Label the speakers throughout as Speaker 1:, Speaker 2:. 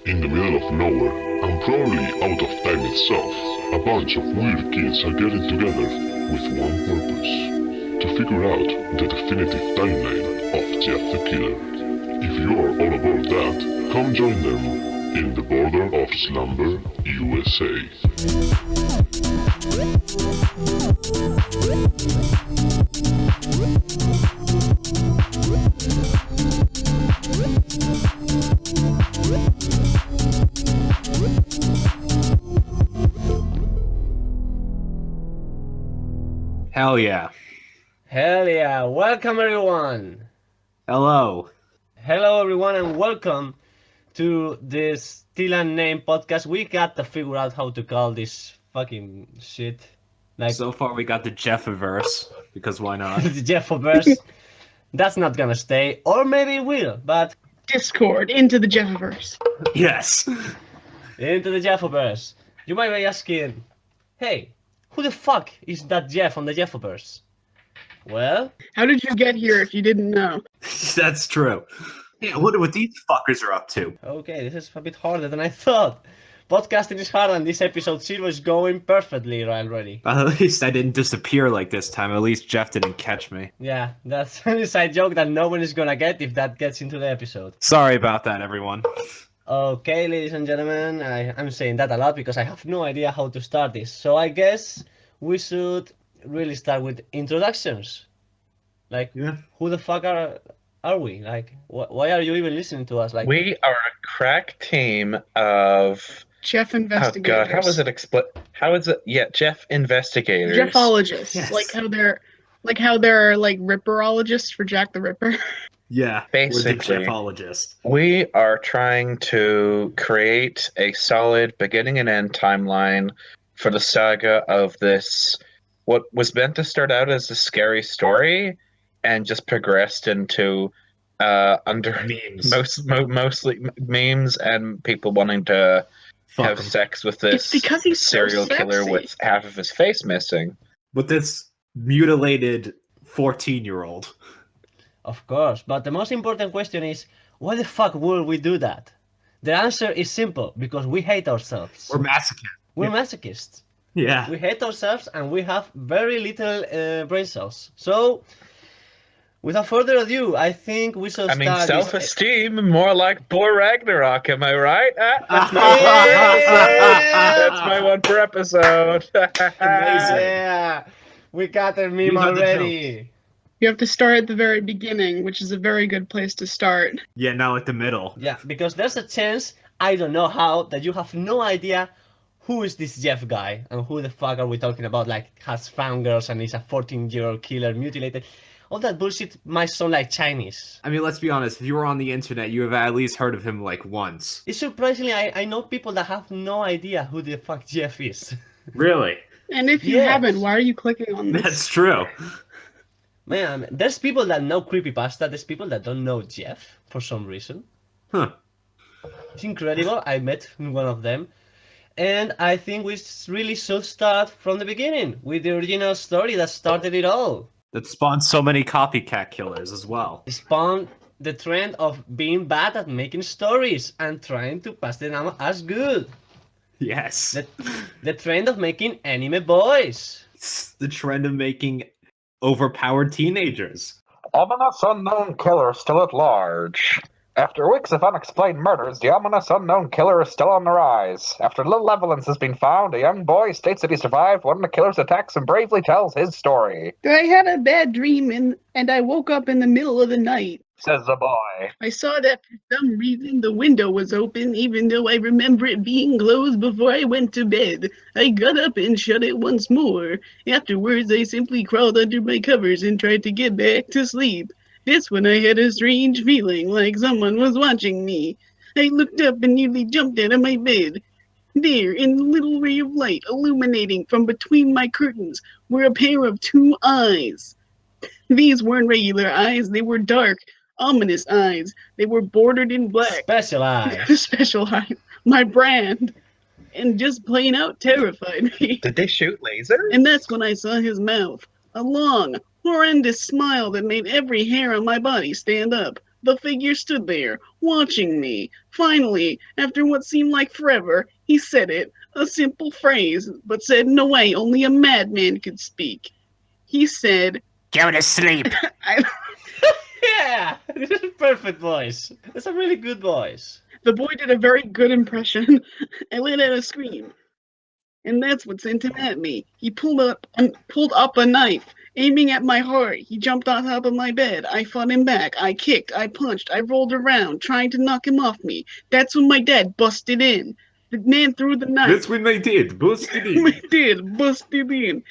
Speaker 1: In the middle of nowhere, and probably out of time itself, a bunch of weird kids are getting together with one purpose: to figure out the definitive timeline of Jeff the Killer. If you're all about that, come join them in the border of Slumber USA.
Speaker 2: Hell yeah.
Speaker 3: Hell yeah! Welcome everyone!
Speaker 2: Hello.
Speaker 3: Hello everyone and welcome to this still unnamed podcast. We got to figure out how to call this fucking shit. Like
Speaker 2: So far we got the Jeffiverse, because why not?
Speaker 3: the Jeffiverse. That's not gonna stay, or maybe it will, but
Speaker 4: Discord into the Jeffiverse.
Speaker 2: Yes.
Speaker 3: into the Jeffiverse. You might be asking, hey, who the fuck is that Jeff on the Jeffiverse? Well,
Speaker 4: How did you get here if you didn't know?
Speaker 2: That's true. Yeah, I wonder what these fuckers are up to.
Speaker 3: okay, this is a bit harder than I thought. Podcasting is hard and this episode 0 is going perfectly already.
Speaker 2: At least I didn't disappear like this time. At least Jeff didn't catch me.
Speaker 3: Yeah, that's an inside joke that no one is gonna get if that gets into the episode.
Speaker 2: Sorry about that, everyone.
Speaker 3: Okay, ladies and gentlemen, I'm saying that a lot because I have no idea how to start this. So I guess we should really start with introductions. Like,
Speaker 2: Yeah.
Speaker 3: who the fuck are we? Like, why are you even listening to us? Like,
Speaker 5: We are a crack team of
Speaker 4: Jeff
Speaker 5: oh
Speaker 4: investigators.
Speaker 5: god, how is it how is it Jeff investigators.
Speaker 4: Jeffologists.
Speaker 2: Yes.
Speaker 4: Like how they're like Ripperologists for Jack the Ripper.
Speaker 2: Yeah.
Speaker 5: Basically.
Speaker 2: We're the Jeffologist.
Speaker 5: We are trying to create a solid beginning and end timeline for the saga of this what was meant to start out as a scary story and just progressed into under
Speaker 2: Memes.
Speaker 5: mostly memes and people wanting to
Speaker 2: Fuck
Speaker 5: have
Speaker 2: 'em.
Speaker 5: sex with
Speaker 4: It's
Speaker 5: this
Speaker 4: because he's so
Speaker 5: serial killer
Speaker 4: sexy.
Speaker 5: with half of his face missing.
Speaker 2: With this mutilated 14-year-old.
Speaker 3: of course. But the most important question is, why the fuck would we do that? The answer is simple, because we hate ourselves.
Speaker 2: We're masochists.
Speaker 3: We're masochists.
Speaker 2: Yeah.
Speaker 3: We hate ourselves and we have very little brain cells. So, without further ado, I think we should
Speaker 5: I mean,
Speaker 3: start.
Speaker 5: self-esteem, more like Boar Ragnarok, am I right? That's my one per episode.
Speaker 3: Yeah, we got the meme
Speaker 2: These are the
Speaker 3: already.
Speaker 4: You have to start at the very beginning, which is a very good place to start.
Speaker 2: Yeah, now at the middle.
Speaker 3: Yeah, because there's a chance, I don't know how, that you have no idea who is this Jeff guy and who the fuck are we talking about, like has fangirls and is a 14-year-old killer mutilated. All that bullshit might sound like Chinese.
Speaker 2: I mean, let's be honest. If you were on the internet, you have at least heard of him like once.
Speaker 3: It's surprisingly, I know people that have no idea who the fuck Jeff is.
Speaker 2: Really?
Speaker 4: And if you
Speaker 3: Yes.
Speaker 4: haven't, why are you clicking on this?
Speaker 2: That's true.
Speaker 3: Man, there's people that know Creepypasta, there's people that don't know Jeff for some reason.
Speaker 2: Huh.
Speaker 3: It's incredible, I met one of them. And I think we really should start from the beginning, with the original story that started it all.
Speaker 2: That spawned so many copycat killers as well.
Speaker 3: It spawned the trend of being bad at making stories and trying to pass them out as good.
Speaker 2: Yes.
Speaker 3: The trend of making anime boys.
Speaker 2: It's the trend of making overpowered teenagers.
Speaker 5: Ominous unknown killer still at large. After weeks of unexplained murders, the ominous unknown killer is still on the rise. After little evidence has been found, a young boy states that he survived one of the killer's attacks and bravely tells his story,
Speaker 4: I had a bad dream and I woke up in the middle of the night.
Speaker 5: says the boy.
Speaker 4: I saw that for some reason the window was open, even though I remember it being closed before I went to bed. I got up and shut it once more. Afterwards, I simply crawled under my covers and tried to get back to sleep. That's when I had a strange feeling like someone was watching me. I looked up and nearly jumped out of my bed. There, in the little ray of light illuminating from between my curtains, were a pair of 2 eyes. These weren't regular eyes, they were dark, ominous eyes. They were bordered in black.
Speaker 3: Special eye.
Speaker 4: Special eye. My brand. And just plain out terrified me.
Speaker 5: Did they shoot lasers?
Speaker 4: And that's when I saw his mouth. A long, horrendous smile that made every hair on my body stand up. The figure stood there, watching me. Finally, after what seemed like forever, he said it. A simple phrase, but said in a way only a madman could speak. He said,
Speaker 6: Go to sleep.
Speaker 4: I,
Speaker 3: Yeah, this is perfect voice. That's a really good voice.
Speaker 4: The boy did a very good impression. I let out a scream. And that's what sent him at me. He pulled up a knife, aiming at my heart. He jumped on top of my bed. I fought him back. I kicked, I punched, I rolled around, trying to knock him off me. That's when my dad busted in. The man threw the knife.
Speaker 2: That's when they did. Busted in.
Speaker 4: My dad busted in.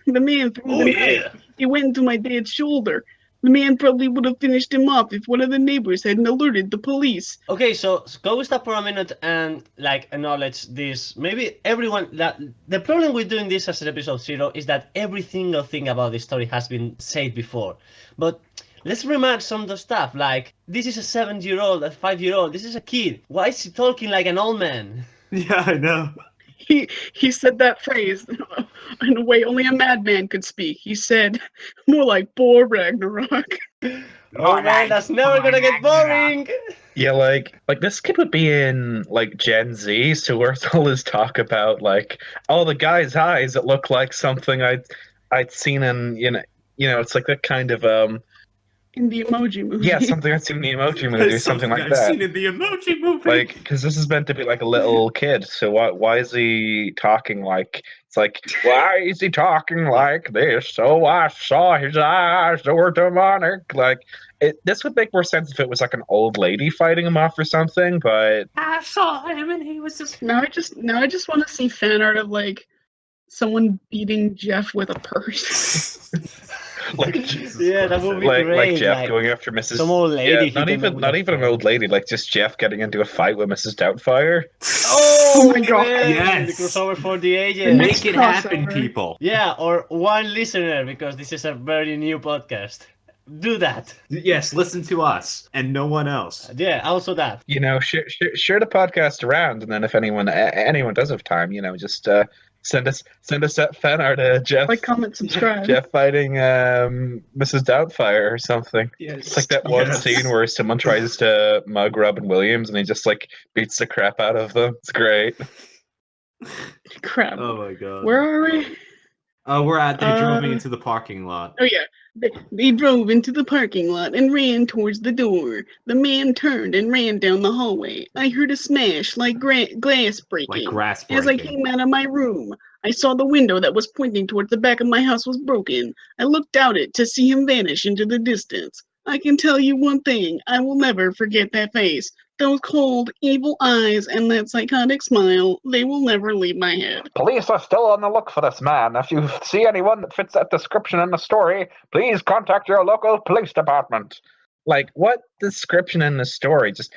Speaker 4: The man threw the knife. It went into my dad's shoulder. The man probably would have finished him off if one of the neighbors hadn't alerted the police.
Speaker 3: Okay, so go stop for a minute and like acknowledge this. Maybe everyone that the problem with doing this as an episode 0 is that every single thing about this story has been said before. But let's remark some of the stuff like this is a 7-year-old, a 5-year-old, this is a kid. Why is he talking like an old man?
Speaker 2: Yeah, I know.
Speaker 4: He said that phrase in a way only a madman could speak. He said, more like Boar Ragnarok.
Speaker 3: Oh man, that's never gonna get boring.
Speaker 5: Yeah, like this kid would be in like Gen Z, so where's all his talk about like, oh, the guy's eyes that look like something I'd seen in it's like that kind of
Speaker 4: In the Emoji Movie.
Speaker 5: yeah, something I'd seen in the Emoji Movie, something like
Speaker 2: I've
Speaker 5: that.
Speaker 2: seen in the Emoji Movie.
Speaker 5: Like, because this is meant to be like a little kid, so why is he talking like? It's like, why is he talking like this? So I saw his eyes; they were demonic. Like, this would make more sense if it was like an old lady fighting him off or something. But
Speaker 6: I saw him and he was just.
Speaker 4: Now I just want to see fan art of like someone beating Jeff with a purse.
Speaker 5: like,
Speaker 3: Yeah, that would be
Speaker 5: like
Speaker 3: great.
Speaker 5: Jeff going after Mrs.
Speaker 3: Some old lady.
Speaker 5: Yeah, not even an old lady. Like just Jeff getting into a fight with Mrs. Doubtfire.
Speaker 3: Oh
Speaker 4: my God.
Speaker 3: man,
Speaker 2: Yes.
Speaker 3: the crossover for the ages.
Speaker 2: Make it happen,
Speaker 4: crossover.
Speaker 2: people.
Speaker 3: Yeah, or one listener because this is a very new podcast. Do that.
Speaker 2: Yes, listen to us and no one else.
Speaker 3: Yeah, also that.
Speaker 5: Share the podcast around, and then if anyone does have time, just send us that fan art to Jeff.
Speaker 4: Like, comment, subscribe.
Speaker 5: Jeff fighting Mrs. Doubtfire or something.
Speaker 2: Yes.
Speaker 5: It's like that one scene where someone tries to mug Robin Williams and he just like beats the crap out of them. It's great.
Speaker 4: Crap.
Speaker 2: Oh my god.
Speaker 4: Where are we?
Speaker 2: They drove me into the parking lot.
Speaker 4: Oh yeah. They drove into the parking lot and ran towards the door. The man turned and ran down the hallway. I heard a smash like glass breaking.
Speaker 2: Like grass
Speaker 4: As I
Speaker 2: breaking.
Speaker 4: came out of my room, I saw the window that was pointing towards the back of my house was broken. I looked out it to see him vanish into the distance. I can tell you one thing, I will never forget that face. Those cold, evil eyes and that psychotic smile, they will never leave my head.
Speaker 5: Police are still on the look for this man. If you see anyone that fits that description in the story, please contact your local police department. Like, what description in the story? Just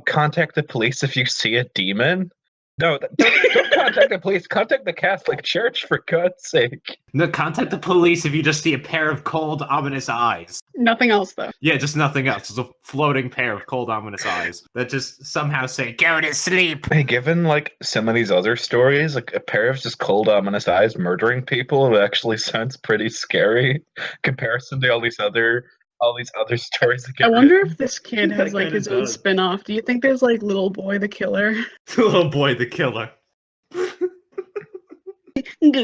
Speaker 5: contact the police if you see a demon. No, don't contact the police. Contact the Catholic Church, for God's sake.
Speaker 2: No, contact the police if you just see a pair of cold, ominous eyes.
Speaker 4: Nothing else though.
Speaker 2: Yeah, just nothing else. Just a floating pair of cold, ominous eyes that just somehow say,
Speaker 6: Go to sleep.
Speaker 5: Hey, given like some of these other stories, like a pair of just cold, ominous eyes murdering people, it actually sounds pretty scary. Comparison to all these other stories. That get
Speaker 4: I wonder
Speaker 5: written.
Speaker 4: if this kid
Speaker 2: That
Speaker 4: has like
Speaker 2: kinda
Speaker 4: his own
Speaker 2: does.
Speaker 4: spin-off. Do you think there's like Little Boy the Killer?
Speaker 2: "Little boy, the killer."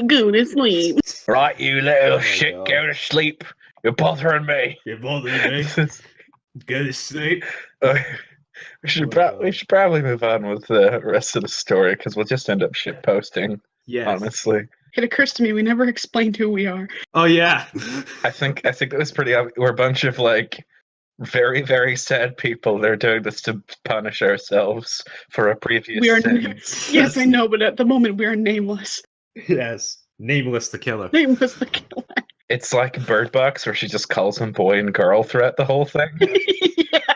Speaker 4: Go to sleep.
Speaker 5: Right, you little
Speaker 3: Oh my
Speaker 5: shit,
Speaker 3: God.
Speaker 5: go to sleep. You're bothering me.
Speaker 2: You're bothering me. Go to sleep.
Speaker 5: we should probably move on with the rest of the story because we'll just end up shit posting.
Speaker 2: Yes.
Speaker 5: Honestly,
Speaker 4: It occurs to me we never explained who we are.
Speaker 2: Oh yeah.
Speaker 5: I think that was pretty obvious. We're a bunch of like very, very sad people. They're doing this to punish ourselves for a previous
Speaker 4: We are
Speaker 5: sins.
Speaker 4: Yes, I know, but at the moment we are nameless.
Speaker 2: Yes. Nameless the killer.
Speaker 4: Nameless the Killer.
Speaker 5: It's like Bird Box where she just calls them boy and girl throughout the whole thing.
Speaker 4: Yeah.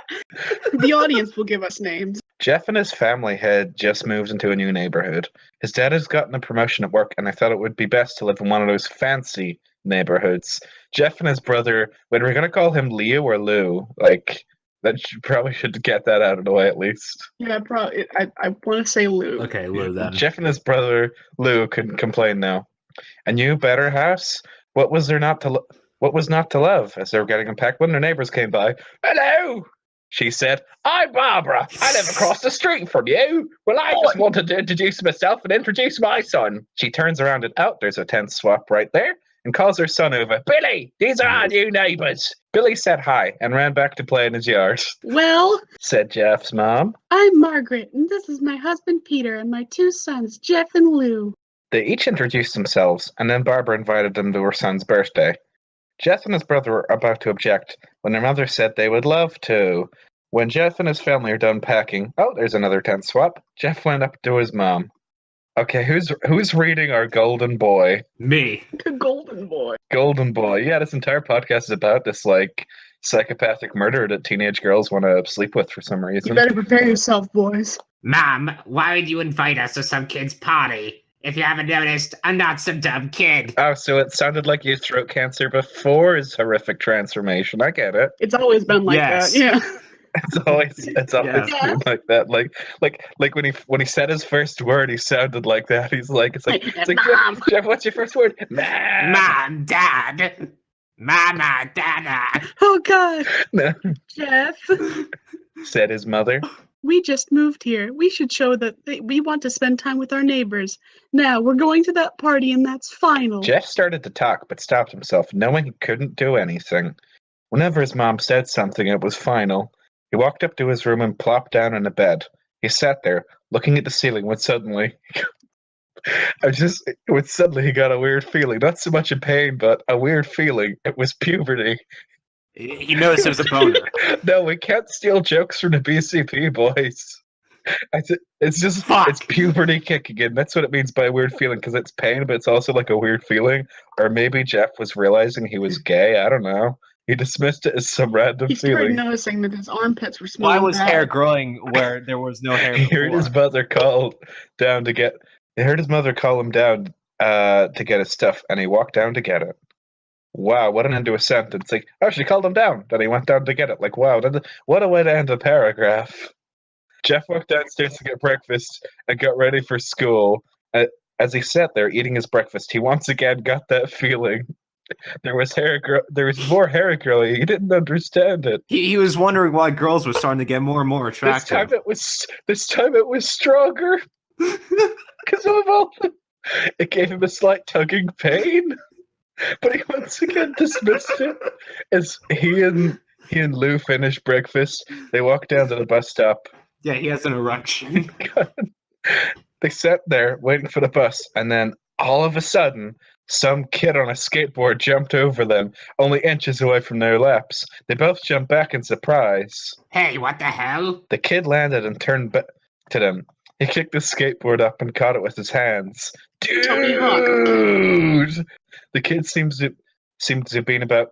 Speaker 4: The audience will give us names.
Speaker 5: Jeff and his family had just moved into a new neighborhood. His dad has gotten a promotion at work, and I thought it would be best to live in one of those fancy neighborhoods. Jeff and his brother, whether we're going to call him Leo or Lou, like, probably should get that out of the way at least.
Speaker 4: Yeah, probably. I want to say Lou.
Speaker 2: Okay, Lou then.
Speaker 5: Jeff and his brother Lou couldn't complain now. A new, better house? What was there not to What was not to love? As they were getting unpacked, when their neighbors came by. Hello, she said. I'm Barbara. I live across the street from you. Well, I just wanted to introduce myself and introduce my son. She turns around and there's a tent swap right there, and calls her son over. Billy, these are our new neighbors. Billy said hi and ran back to play in his yard.
Speaker 4: Well,
Speaker 5: Said Jeff's mom.
Speaker 4: I'm Margaret, and this is my husband Peter and my 2 sons, Jeff and Lou.
Speaker 5: They each introduced themselves, and then Barbara invited them to her son's birthday. Jeff and his brother were about to object when their mother said they would love to. When Jeff and his family are done packing, there's another tent swap. Jeff went up to his mom. Okay, who's reading our golden boy?
Speaker 2: Me.
Speaker 4: The golden boy.
Speaker 5: Golden boy. Yeah, this entire podcast is about this like psychopathic murderer that teenage girls want to sleep with for some
Speaker 4: You
Speaker 5: reason.
Speaker 4: better prepare yourself, boys.
Speaker 6: Mom, why would you invite us to some kid's party? If you haven't noticed, I'm not some dumb kid.
Speaker 5: Oh, so it sounded like you had throat cancer before his horrific transformation. I get it.
Speaker 4: It's always been like
Speaker 2: Yes.
Speaker 4: that. Yeah.
Speaker 5: It's always
Speaker 2: Yeah.
Speaker 5: been like that. Like when he said his first word, he sounded like that. He's like, it's like
Speaker 4: Mom.
Speaker 5: Jeff, what's your first word? Mom.
Speaker 6: Mom, Dad. Mama, Dada.
Speaker 4: Oh, God.
Speaker 5: No,
Speaker 4: Jeff.
Speaker 5: said his mother.
Speaker 4: We just moved here. We should show that we want to spend time with our neighbors. Now, we're going to that party, and that's final.
Speaker 5: Jeff started to talk, but stopped himself, knowing he couldn't do anything. Whenever his mom said something, it was final. He walked up to his room and plopped down in a bed. He sat there, looking at the ceiling, when suddenly... suddenly he got a weird feeling. Not so much a pain, but a weird feeling. It was puberty.
Speaker 2: He noticed it was a boner.
Speaker 5: No, we can't steal jokes from the BCP, boys. It's just
Speaker 2: Fuck.
Speaker 5: It's puberty kicking in. That's what it means by a weird feeling, because it's pain, but it's also like a weird feeling. Or maybe Jeff was realizing he was gay. I don't know. He dismissed it as some random
Speaker 4: He started
Speaker 5: feeling.
Speaker 4: noticing that his armpits were smelling
Speaker 7: Why was
Speaker 4: bad.
Speaker 7: hair growing where there was no hair
Speaker 5: He heard his
Speaker 7: before?
Speaker 5: mother call down to get. He heard his mother call him down to get his stuff, and he walked down to get it. Wow, what an end to a sentence! Like, she called him down. Then he went down to get it. Like, wow, what a way to end a paragraph. Jeff walked downstairs to get breakfast and got ready for school. As he sat there eating his breakfast, he once again got that feeling. There was more hair growing. He didn't understand it.
Speaker 2: He was wondering why girls were starting to get more and more
Speaker 5: This time
Speaker 2: attractive.
Speaker 5: it was stronger. Because of all it gave him a slight tugging pain. But he once again dismissed it. As he and Lou finished breakfast, they walked down to the bus stop.
Speaker 2: Yeah, he has an erection.
Speaker 5: They sat there waiting for the bus, and then all of a sudden, some kid on a skateboard jumped over them, only inches away from their laps. They both jumped back in surprise.
Speaker 6: Hey, what the hell?
Speaker 5: The kid landed and turned back to them. He kicked the skateboard up and caught it with his hands.
Speaker 4: Tony Hawk.
Speaker 5: Dude! The kid seems to have been about...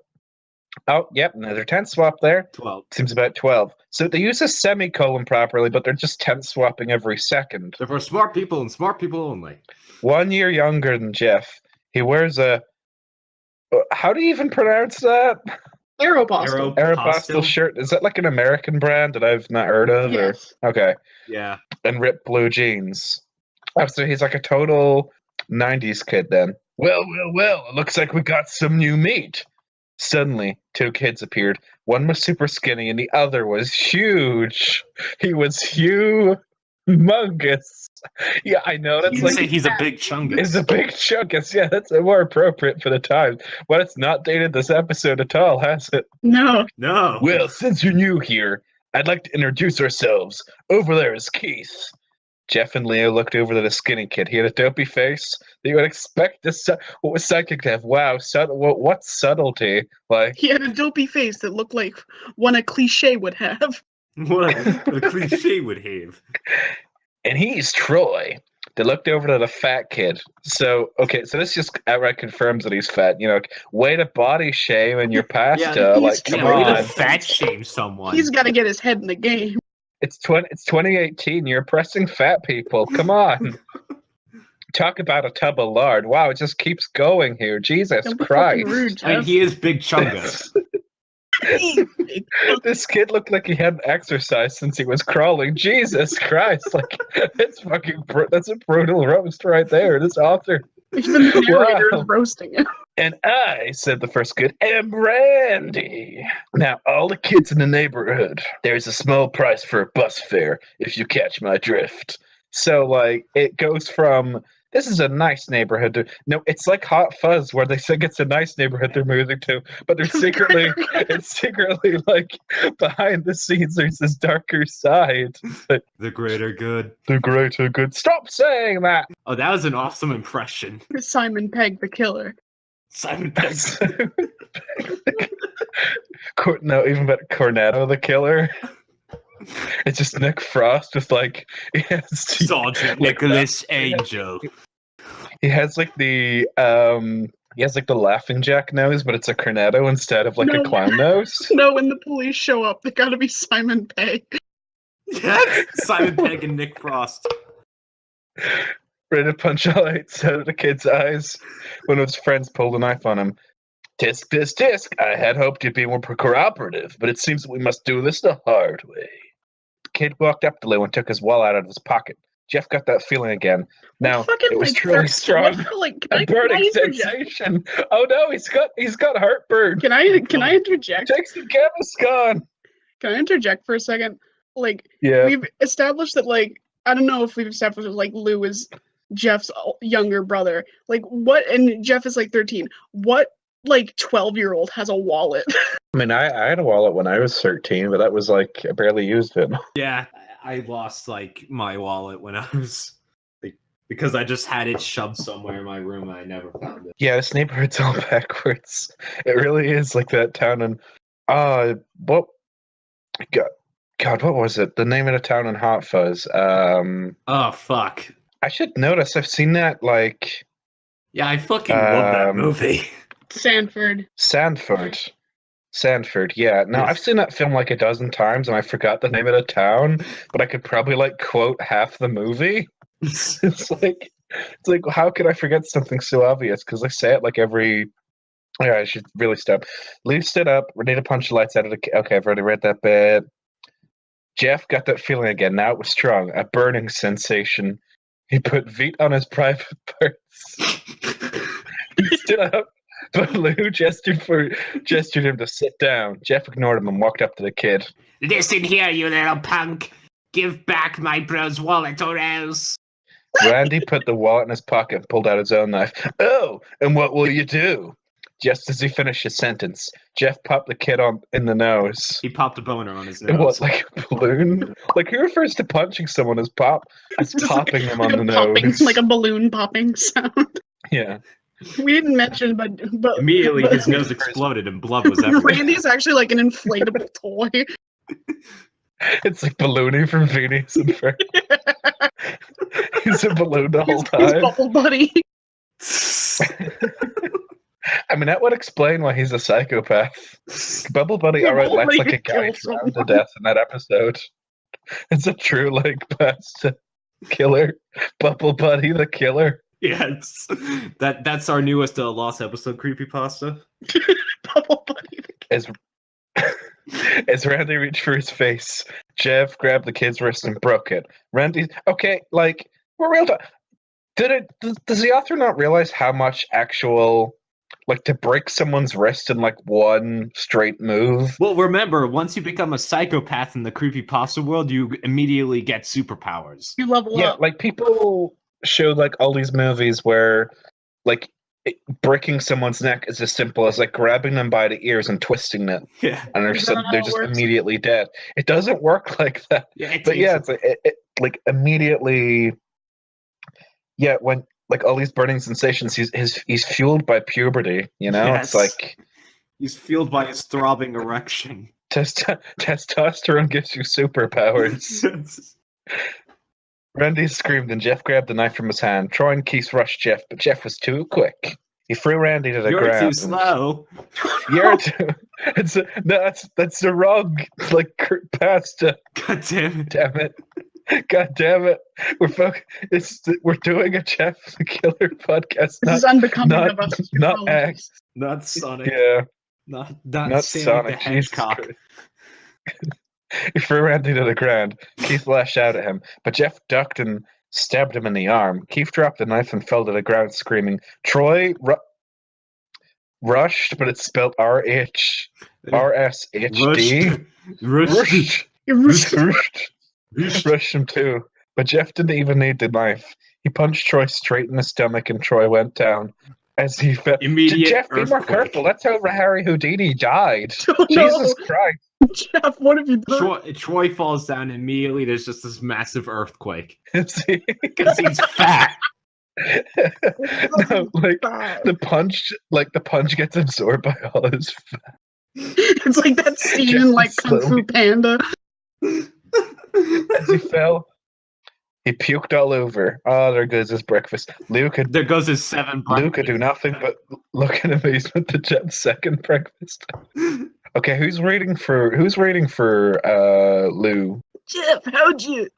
Speaker 5: Oh, yep, another tent swap there.
Speaker 2: 12.
Speaker 5: Seems about 12. So they use a semicolon properly, but they're just tent swapping every second.
Speaker 2: They're for smart people and smart people only.
Speaker 5: 1 year younger than Jeff. He wears a... How do you even pronounce that?
Speaker 4: Aeropostale.
Speaker 5: Aeropostale shirt. Is that like an American brand that I've not heard of?
Speaker 4: Yes.
Speaker 5: Or... Okay.
Speaker 2: Yeah.
Speaker 5: And ripped blue jeans. Oh, so he's like a total 90s kid then. Well, it looks like we got some new meat. Suddenly, 2 kids appeared. One was super skinny and the other was huge. He was humongous. Yeah, I know. That's
Speaker 2: You
Speaker 5: like
Speaker 2: say he's a big chungus.
Speaker 5: It's a big chungus. Yeah, that's more appropriate for the time. Well, it's not dated this episode at all, has it?
Speaker 4: No.
Speaker 2: No.
Speaker 5: Well, since you're new here, I'd like to introduce ourselves. Over there is Keith. Jeff and Leo looked over to the skinny kid. He had a dopey face that you would expect what was psychic to have. Wow, what subtlety? Like,
Speaker 4: He had a dopey face that looked like one a cliche would have.
Speaker 2: What a cliche would have.
Speaker 5: and he's Troy. They looked over to the fat kid. So this just outright confirms that he's fat. You know, way to body shame and your pasta.
Speaker 4: he's
Speaker 5: Like, come
Speaker 2: Yeah, way to
Speaker 5: on.
Speaker 2: fat shame someone.
Speaker 4: He's got to get his head in the game.
Speaker 5: It's 2018. You're oppressing fat people. Come on. Talk about a tub of lard. Wow, it just keeps going here. Jesus
Speaker 4: Don't be
Speaker 5: Christ.
Speaker 4: fucking rude,
Speaker 2: I mean,
Speaker 4: Jeff.
Speaker 2: he is big chungus.
Speaker 5: This kid looked like he hadn't exercised since he was crawling. Jesus Christ. Like, it's fucking that's a brutal roast right there. This author.
Speaker 4: Even the narrator
Speaker 5: Wow.
Speaker 4: is roasting him.
Speaker 5: And I, said the first kid, am Randy. Now, all the kids in the neighborhood, there's a small price for a bus fare, if you catch my drift. So, like, it goes from, this is a nice neighborhood to, no, it's like Hot Fuzz, where they think it's a nice neighborhood they're moving to, but they're secretly, it's secretly, like, behind the scenes, there's this darker side. But
Speaker 2: The greater good.
Speaker 5: the greater good. Stop saying that!
Speaker 2: Oh, that was an awesome impression.
Speaker 4: Simon Pegg, the killer.
Speaker 2: Simon Pegg.
Speaker 5: No, even better, Cornetto the killer. It's just Nick Frost with like
Speaker 2: Sergeant Nicholas Angel.
Speaker 5: He has like the laughing jack nose, but it's a cornetto instead of like a
Speaker 4: No.
Speaker 5: clown nose.
Speaker 4: No, when the police show up, they gotta be Simon Pegg.
Speaker 2: Yes, Simon Pegg and Nick Frost.
Speaker 5: Ready to punch a lights out of the kid's eyes when his friends pulled a knife on him. Tisk, tisk, tisk. I had hoped you'd be more cooperative, but it seems that we must do this the hard way. The kid walked up to Lou and took his wallet out of his pocket. Jeff got that feeling again. Now,
Speaker 4: Fucking,
Speaker 5: it was
Speaker 4: like,
Speaker 5: truly
Speaker 4: first-
Speaker 5: strong.
Speaker 4: what, like,
Speaker 5: A burning sensation. Oh no, he's got heartburn.
Speaker 4: Can I interject?
Speaker 5: Take some Gaviscon.
Speaker 4: Can I interject for a second? Like,
Speaker 5: Yeah.
Speaker 4: we've established that, like, I don't know if we've established that, like, Lou is Jeff's younger brother. Like, what, and Jeff is, like, 13. What, like, 12-year-old has a wallet?
Speaker 5: I mean, I had a wallet when I was 13, but that was like, I barely used it.
Speaker 2: Yeah, I lost like my wallet when I was like, because I just had it shoved somewhere in my room and I never found it.
Speaker 5: Yeah, this neighborhood's all backwards. It really is like that town in, what, God, what was it? The name of the town in Hot Fuzz.
Speaker 2: Oh fuck.
Speaker 5: I should notice, I've seen that, like,
Speaker 2: Yeah, I fucking love that movie.
Speaker 4: Sanford.
Speaker 5: Sanford, yeah. Now,
Speaker 2: Yes.
Speaker 5: I've seen that film like a dozen times, and I forgot the name of the town, but I could probably, like, quote half the movie. It's like, how could I forget something so obvious? Because I say it like every. Yeah, I should really stop. Lou stood up, ready to punch the lights out of the. Okay, I've already read that bit. Jeff got that feeling again. Now it was strong, a burning sensation. He put Veet on his private parts. He stood up, but Lou gestured him to sit down. Jeff ignored him and walked up to the kid.
Speaker 6: Listen here, you little punk. Give back my bro's wallet or else.
Speaker 5: Randy put the wallet in his pocket and pulled out his own knife. Oh, and what will you do? Just as he finished his sentence, Jeff popped the kid in the nose.
Speaker 2: He popped a boner on his
Speaker 5: It
Speaker 2: nose.
Speaker 5: was like a balloon. Like, who refers to punching someone as popping them on the nose?
Speaker 4: Like a balloon popping sound.
Speaker 5: Yeah.
Speaker 4: We didn't mention, but
Speaker 2: Immediately
Speaker 4: but
Speaker 2: his nose exploded and blood was everywhere.
Speaker 4: Randy's actually like an inflatable toy.
Speaker 5: It's like Balloony from Phineas and Ferb. He's a balloon the whole
Speaker 4: His
Speaker 5: time.
Speaker 4: bubble buddy.
Speaker 5: I mean, that would explain why he's a psychopath. Bubble Buddy,
Speaker 4: Yeah,
Speaker 5: alright,
Speaker 4: Bubble
Speaker 5: lets
Speaker 4: Buddy
Speaker 5: like a guy
Speaker 4: kills
Speaker 5: drown to
Speaker 4: someone.
Speaker 5: death in that episode. It's a true, like, pasta killer. Bubble Buddy the killer.
Speaker 2: Yes. That's our newest lost episode creepypasta.
Speaker 4: Bubble buddy.
Speaker 5: As Randy reached for his face, Jeff grabbed the kid's wrist and broke it. Randy, okay, like, we're real. Does the author not realize how much actual, like, to break someone's wrist in like one straight move?
Speaker 2: Well, remember, once you become a psychopath in the creepypasta world, you immediately get superpowers.
Speaker 4: You level
Speaker 5: Yeah,
Speaker 4: up.
Speaker 5: like people show like all these movies where, like, breaking someone's neck is as simple as like grabbing them by the ears and twisting them,
Speaker 2: Yeah.
Speaker 5: and
Speaker 4: Is that how
Speaker 5: they're
Speaker 4: it
Speaker 5: just
Speaker 4: works?
Speaker 5: immediately dead. It doesn't work like that.
Speaker 2: Yeah,
Speaker 5: But yeah, it's like, it like immediately. Yeah, when like all these burning sensations, he's fueled by puberty. You know,
Speaker 2: Yes.
Speaker 5: it's like
Speaker 2: he's fueled by his throbbing erection.
Speaker 5: testosterone gives you superpowers. Randy screamed and Jeff grabbed the knife from his hand. Troy and Keith rushed Jeff, but Jeff was too quick. He threw Randy to the
Speaker 2: You're
Speaker 5: ground.
Speaker 2: too
Speaker 5: and-
Speaker 2: slow.
Speaker 5: You're too. That's the wrong like pasta.
Speaker 2: God damn it.
Speaker 5: Damn it! God damn it! We're doing a Jeff the Killer podcast.
Speaker 4: This is unbecoming
Speaker 5: not-
Speaker 4: of us. as
Speaker 5: not
Speaker 4: urologists.
Speaker 2: Not Sonic.
Speaker 5: Yeah,
Speaker 2: Not
Speaker 5: not
Speaker 2: Sonic
Speaker 5: Sonic.
Speaker 2: the
Speaker 5: Jesus
Speaker 2: Hedgehog.
Speaker 5: Christ. He threw Randy to the ground. Keith lashed out at him, but Jeff ducked and stabbed him in the arm. Keith dropped the knife and fell to the ground, screaming. rushed, but it's spelled R-S-H-D.
Speaker 2: Rushed.
Speaker 5: Rushed. Rushed him too. But Jeff didn't even need the knife. He punched Troy straight in the stomach, and Troy went down. As he fell.
Speaker 2: Immediate
Speaker 5: Jeff, be more
Speaker 2: earthquake.
Speaker 5: careful. That's how Harry Houdini died.
Speaker 4: Oh, no.
Speaker 5: Jesus Christ.
Speaker 4: Jeff, what have you done?
Speaker 2: Troy falls down immediately. There's just this massive earthquake
Speaker 5: Is he-
Speaker 2: because he's fat.
Speaker 5: No, like the punch gets absorbed by all his fat.
Speaker 4: It's like that scene in like Kung Fu Panda.
Speaker 5: As he fell, he puked all over. Oh, there goes his breakfast.
Speaker 2: There goes his 7
Speaker 5: Luke could do nothing but look in amazement to Jeff's second breakfast. Okay, who's reading for Lou?
Speaker 4: Jeff, how'd you?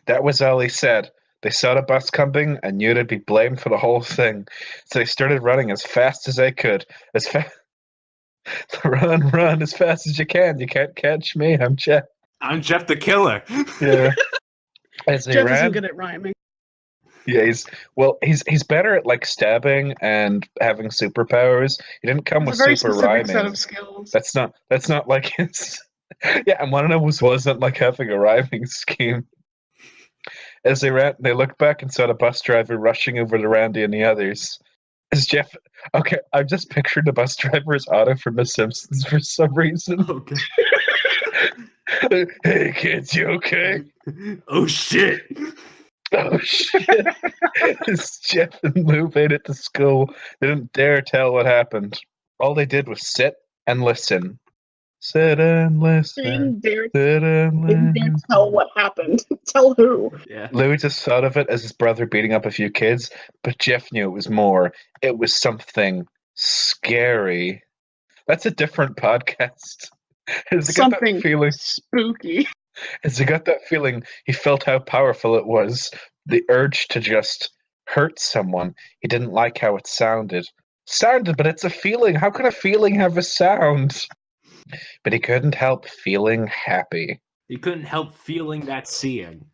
Speaker 5: That was all he said. They saw the bus coming and knew they'd be blamed for the whole thing. So they started running as fast as they could. As fast run as fast as you can. You can't catch me. I'm Jeff.
Speaker 2: I'm Jeff the Killer.
Speaker 5: Yeah. As they
Speaker 4: Jeff
Speaker 5: ran,
Speaker 4: isn't good at rhyming.
Speaker 5: yeah, he's better at like stabbing and having superpowers. He didn't come
Speaker 4: It's
Speaker 5: with
Speaker 4: a very
Speaker 5: super
Speaker 4: specific
Speaker 5: rhyming.
Speaker 4: set of skills.
Speaker 5: That's not like his. Yeah, and one of them wasn't like having a rhyming scheme. As they ran, they looked back and saw the bus driver rushing over to Randy and the others. As Jeff, okay, I've just pictured the bus driver as Otto from The Simpsons for some reason.
Speaker 2: Okay.
Speaker 5: Hey kids, you okay?
Speaker 2: Oh shit.
Speaker 5: Oh shit! As Jeff and Lou made it to school, they didn't dare tell what happened. All they did was sit and listen. Sit and
Speaker 4: They
Speaker 5: listen.
Speaker 4: didn't dare,
Speaker 5: Sit and listen.
Speaker 4: tell what happened. Tell who.
Speaker 2: Yeah.
Speaker 5: Louis just thought of it as his brother beating up a few kids, but Jeff knew it was more. It was something scary. That's a different podcast. Has he got that
Speaker 4: Something
Speaker 5: feeling?
Speaker 4: spooky.
Speaker 5: As he got that feeling, he felt how powerful it was. The urge to just hurt someone. He didn't like how it sounded. Sounded, but it's a feeling. How can a feeling have a sound? But he couldn't help feeling happy.
Speaker 2: He couldn't help feeling that seeing.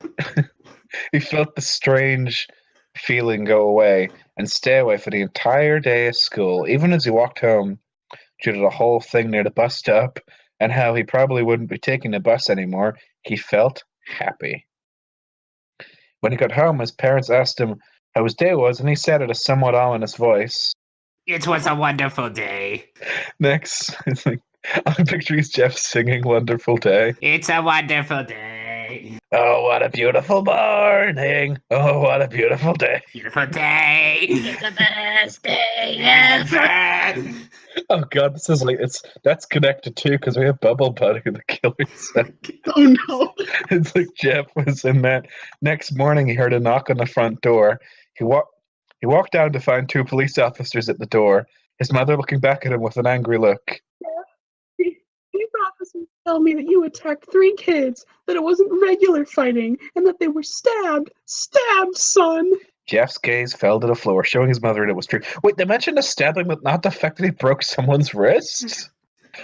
Speaker 5: He felt the strange feeling go away and stay away for the entire day of school, even as he walked home, due to the whole thing near the bus stop and how he probably wouldn't be taking the bus anymore. He felt happy. When he got home, his parents asked him how his day was, and he said in a somewhat ominous voice.
Speaker 6: It was a wonderful day.
Speaker 5: Next, it's like, I'm picturing Jeff singing Wonderful Day.
Speaker 6: It's a wonderful day.
Speaker 5: Oh, what a beautiful morning. Oh, what a beautiful day.
Speaker 6: Beautiful day.
Speaker 4: It's the best day
Speaker 6: Ever.
Speaker 5: Oh god, this is like that's connected too because we have Bubble Buddy the killer set.
Speaker 4: Oh no.
Speaker 5: It's like Jeff was in that. Next morning, he heard a knock on the front door. He walked down to find 2 police officers at the door. His mother looking back at him with an angry look.
Speaker 4: These officers tell me that you attacked 3 kids, that it wasn't regular fighting, and that they were stabbed. Stabbed, son!
Speaker 5: Jeff's gaze fell to the floor, showing his mother that it was true. Wait, they mentioned the stabbing, but not the fact that he broke someone's wrist?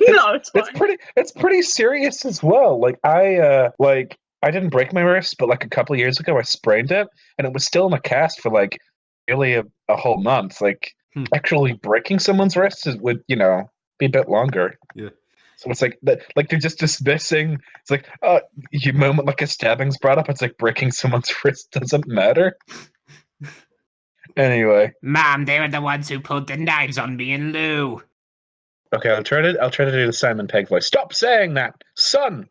Speaker 4: No, it's fine.
Speaker 5: It's pretty serious as well. Like I didn't break my wrist, but like a couple of years ago I sprained it, and it was still in a cast for like nearly a whole month. Like actually breaking someone's wrist would be a bit longer.
Speaker 2: Yeah.
Speaker 5: So it's like that. Like they're just dismissing. It's like you moment like a stabbing's brought up. It's like breaking someone's wrist doesn't matter. Anyway.
Speaker 6: Mom, they were the ones who pulled the knives on me and Lou.
Speaker 5: Okay, I'll try to do the Simon Pegg voice. Stop saying that, son.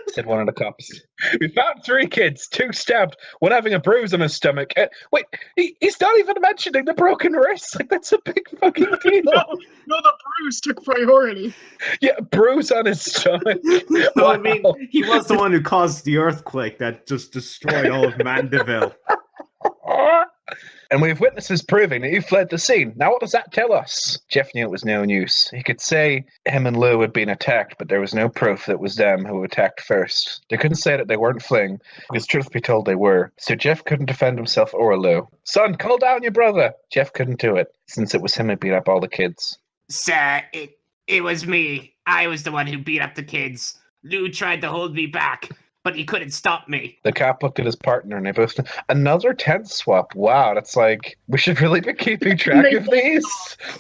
Speaker 5: Said one of the cops. We found 3 kids, 2 stabbed, one having a bruise on his stomach. Wait, he's not even mentioning the broken wrist. Like that's a big fucking deal.
Speaker 4: No, the bruise took priority.
Speaker 5: Yeah, bruise on his stomach.
Speaker 2: No,
Speaker 5: Wow.
Speaker 2: I mean, he was the one who caused the earthquake that just destroyed all of Mandeville.
Speaker 5: And we have witnesses proving that you fled the scene. Now what does that tell us? Jeff knew it was no use. He could say him and Lou had been attacked, but there was no proof that it was them who attacked first. They couldn't say that they weren't fleeing, because truth be told they were. So Jeff couldn't defend himself or Lou. Son, call down your brother! Jeff couldn't do it, since it was him who beat up all the kids.
Speaker 6: Sir, it was me. I was the one who beat up the kids. Lou tried to hold me back, but he couldn't stop me.
Speaker 5: The cop looked at his partner and they both another tent swap. Wow, that's like we should really be keeping track of these.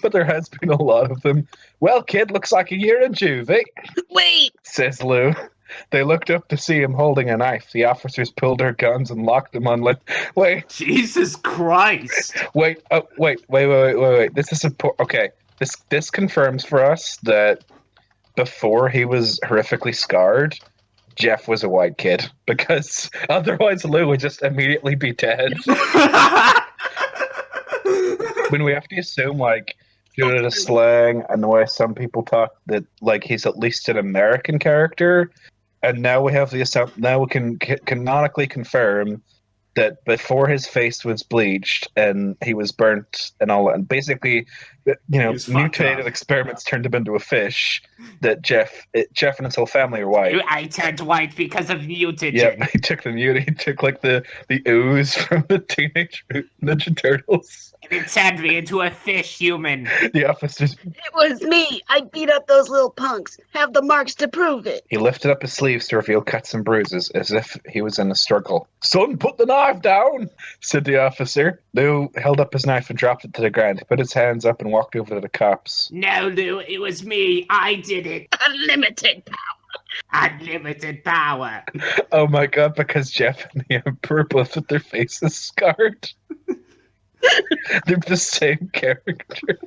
Speaker 5: But there has been a lot of them. Well, kid, looks like a year in juvie,
Speaker 4: Wait!
Speaker 5: says Lou. They looked up to see him holding a knife. The officers pulled their guns and locked him on. Wait,
Speaker 2: Jesus Christ!
Speaker 5: wait. This is important. Okay, this confirms for us that before he was horrifically scarred, Jeff was a white kid, because otherwise Lou would just immediately be dead. When we have to assume, like, due to the slang and the way some people talk, that like he's at least an American character, and now we have the assumption. Now we can canonically confirm that before his face was bleached and he was burnt and all that, and basically,
Speaker 2: was fucked
Speaker 5: mutated
Speaker 2: up.
Speaker 5: experiments turned him into a fish. That Jeff and his whole family are white.
Speaker 6: I turned white because of mutagen.
Speaker 5: Yep, he took the mutant. He took like the ooze from the Teenage Mutant Ninja Turtles.
Speaker 6: And it turned me into a fish human.
Speaker 5: The officers.
Speaker 4: It was me! I beat up those little punks. Have the marks to prove it.
Speaker 5: He lifted up his sleeves to reveal cuts and bruises, as if he was in a struggle. "Son, put the knife down," said the officer. Lou held up his knife and dropped it to the ground. He put his hands up and walked over to the cops.
Speaker 6: No, Lou, it was me. I did it.
Speaker 4: Unlimited power.
Speaker 6: Unlimited power.
Speaker 5: Oh my god! Because Jeff and the Emperor both with their faces scarred. They're the same character.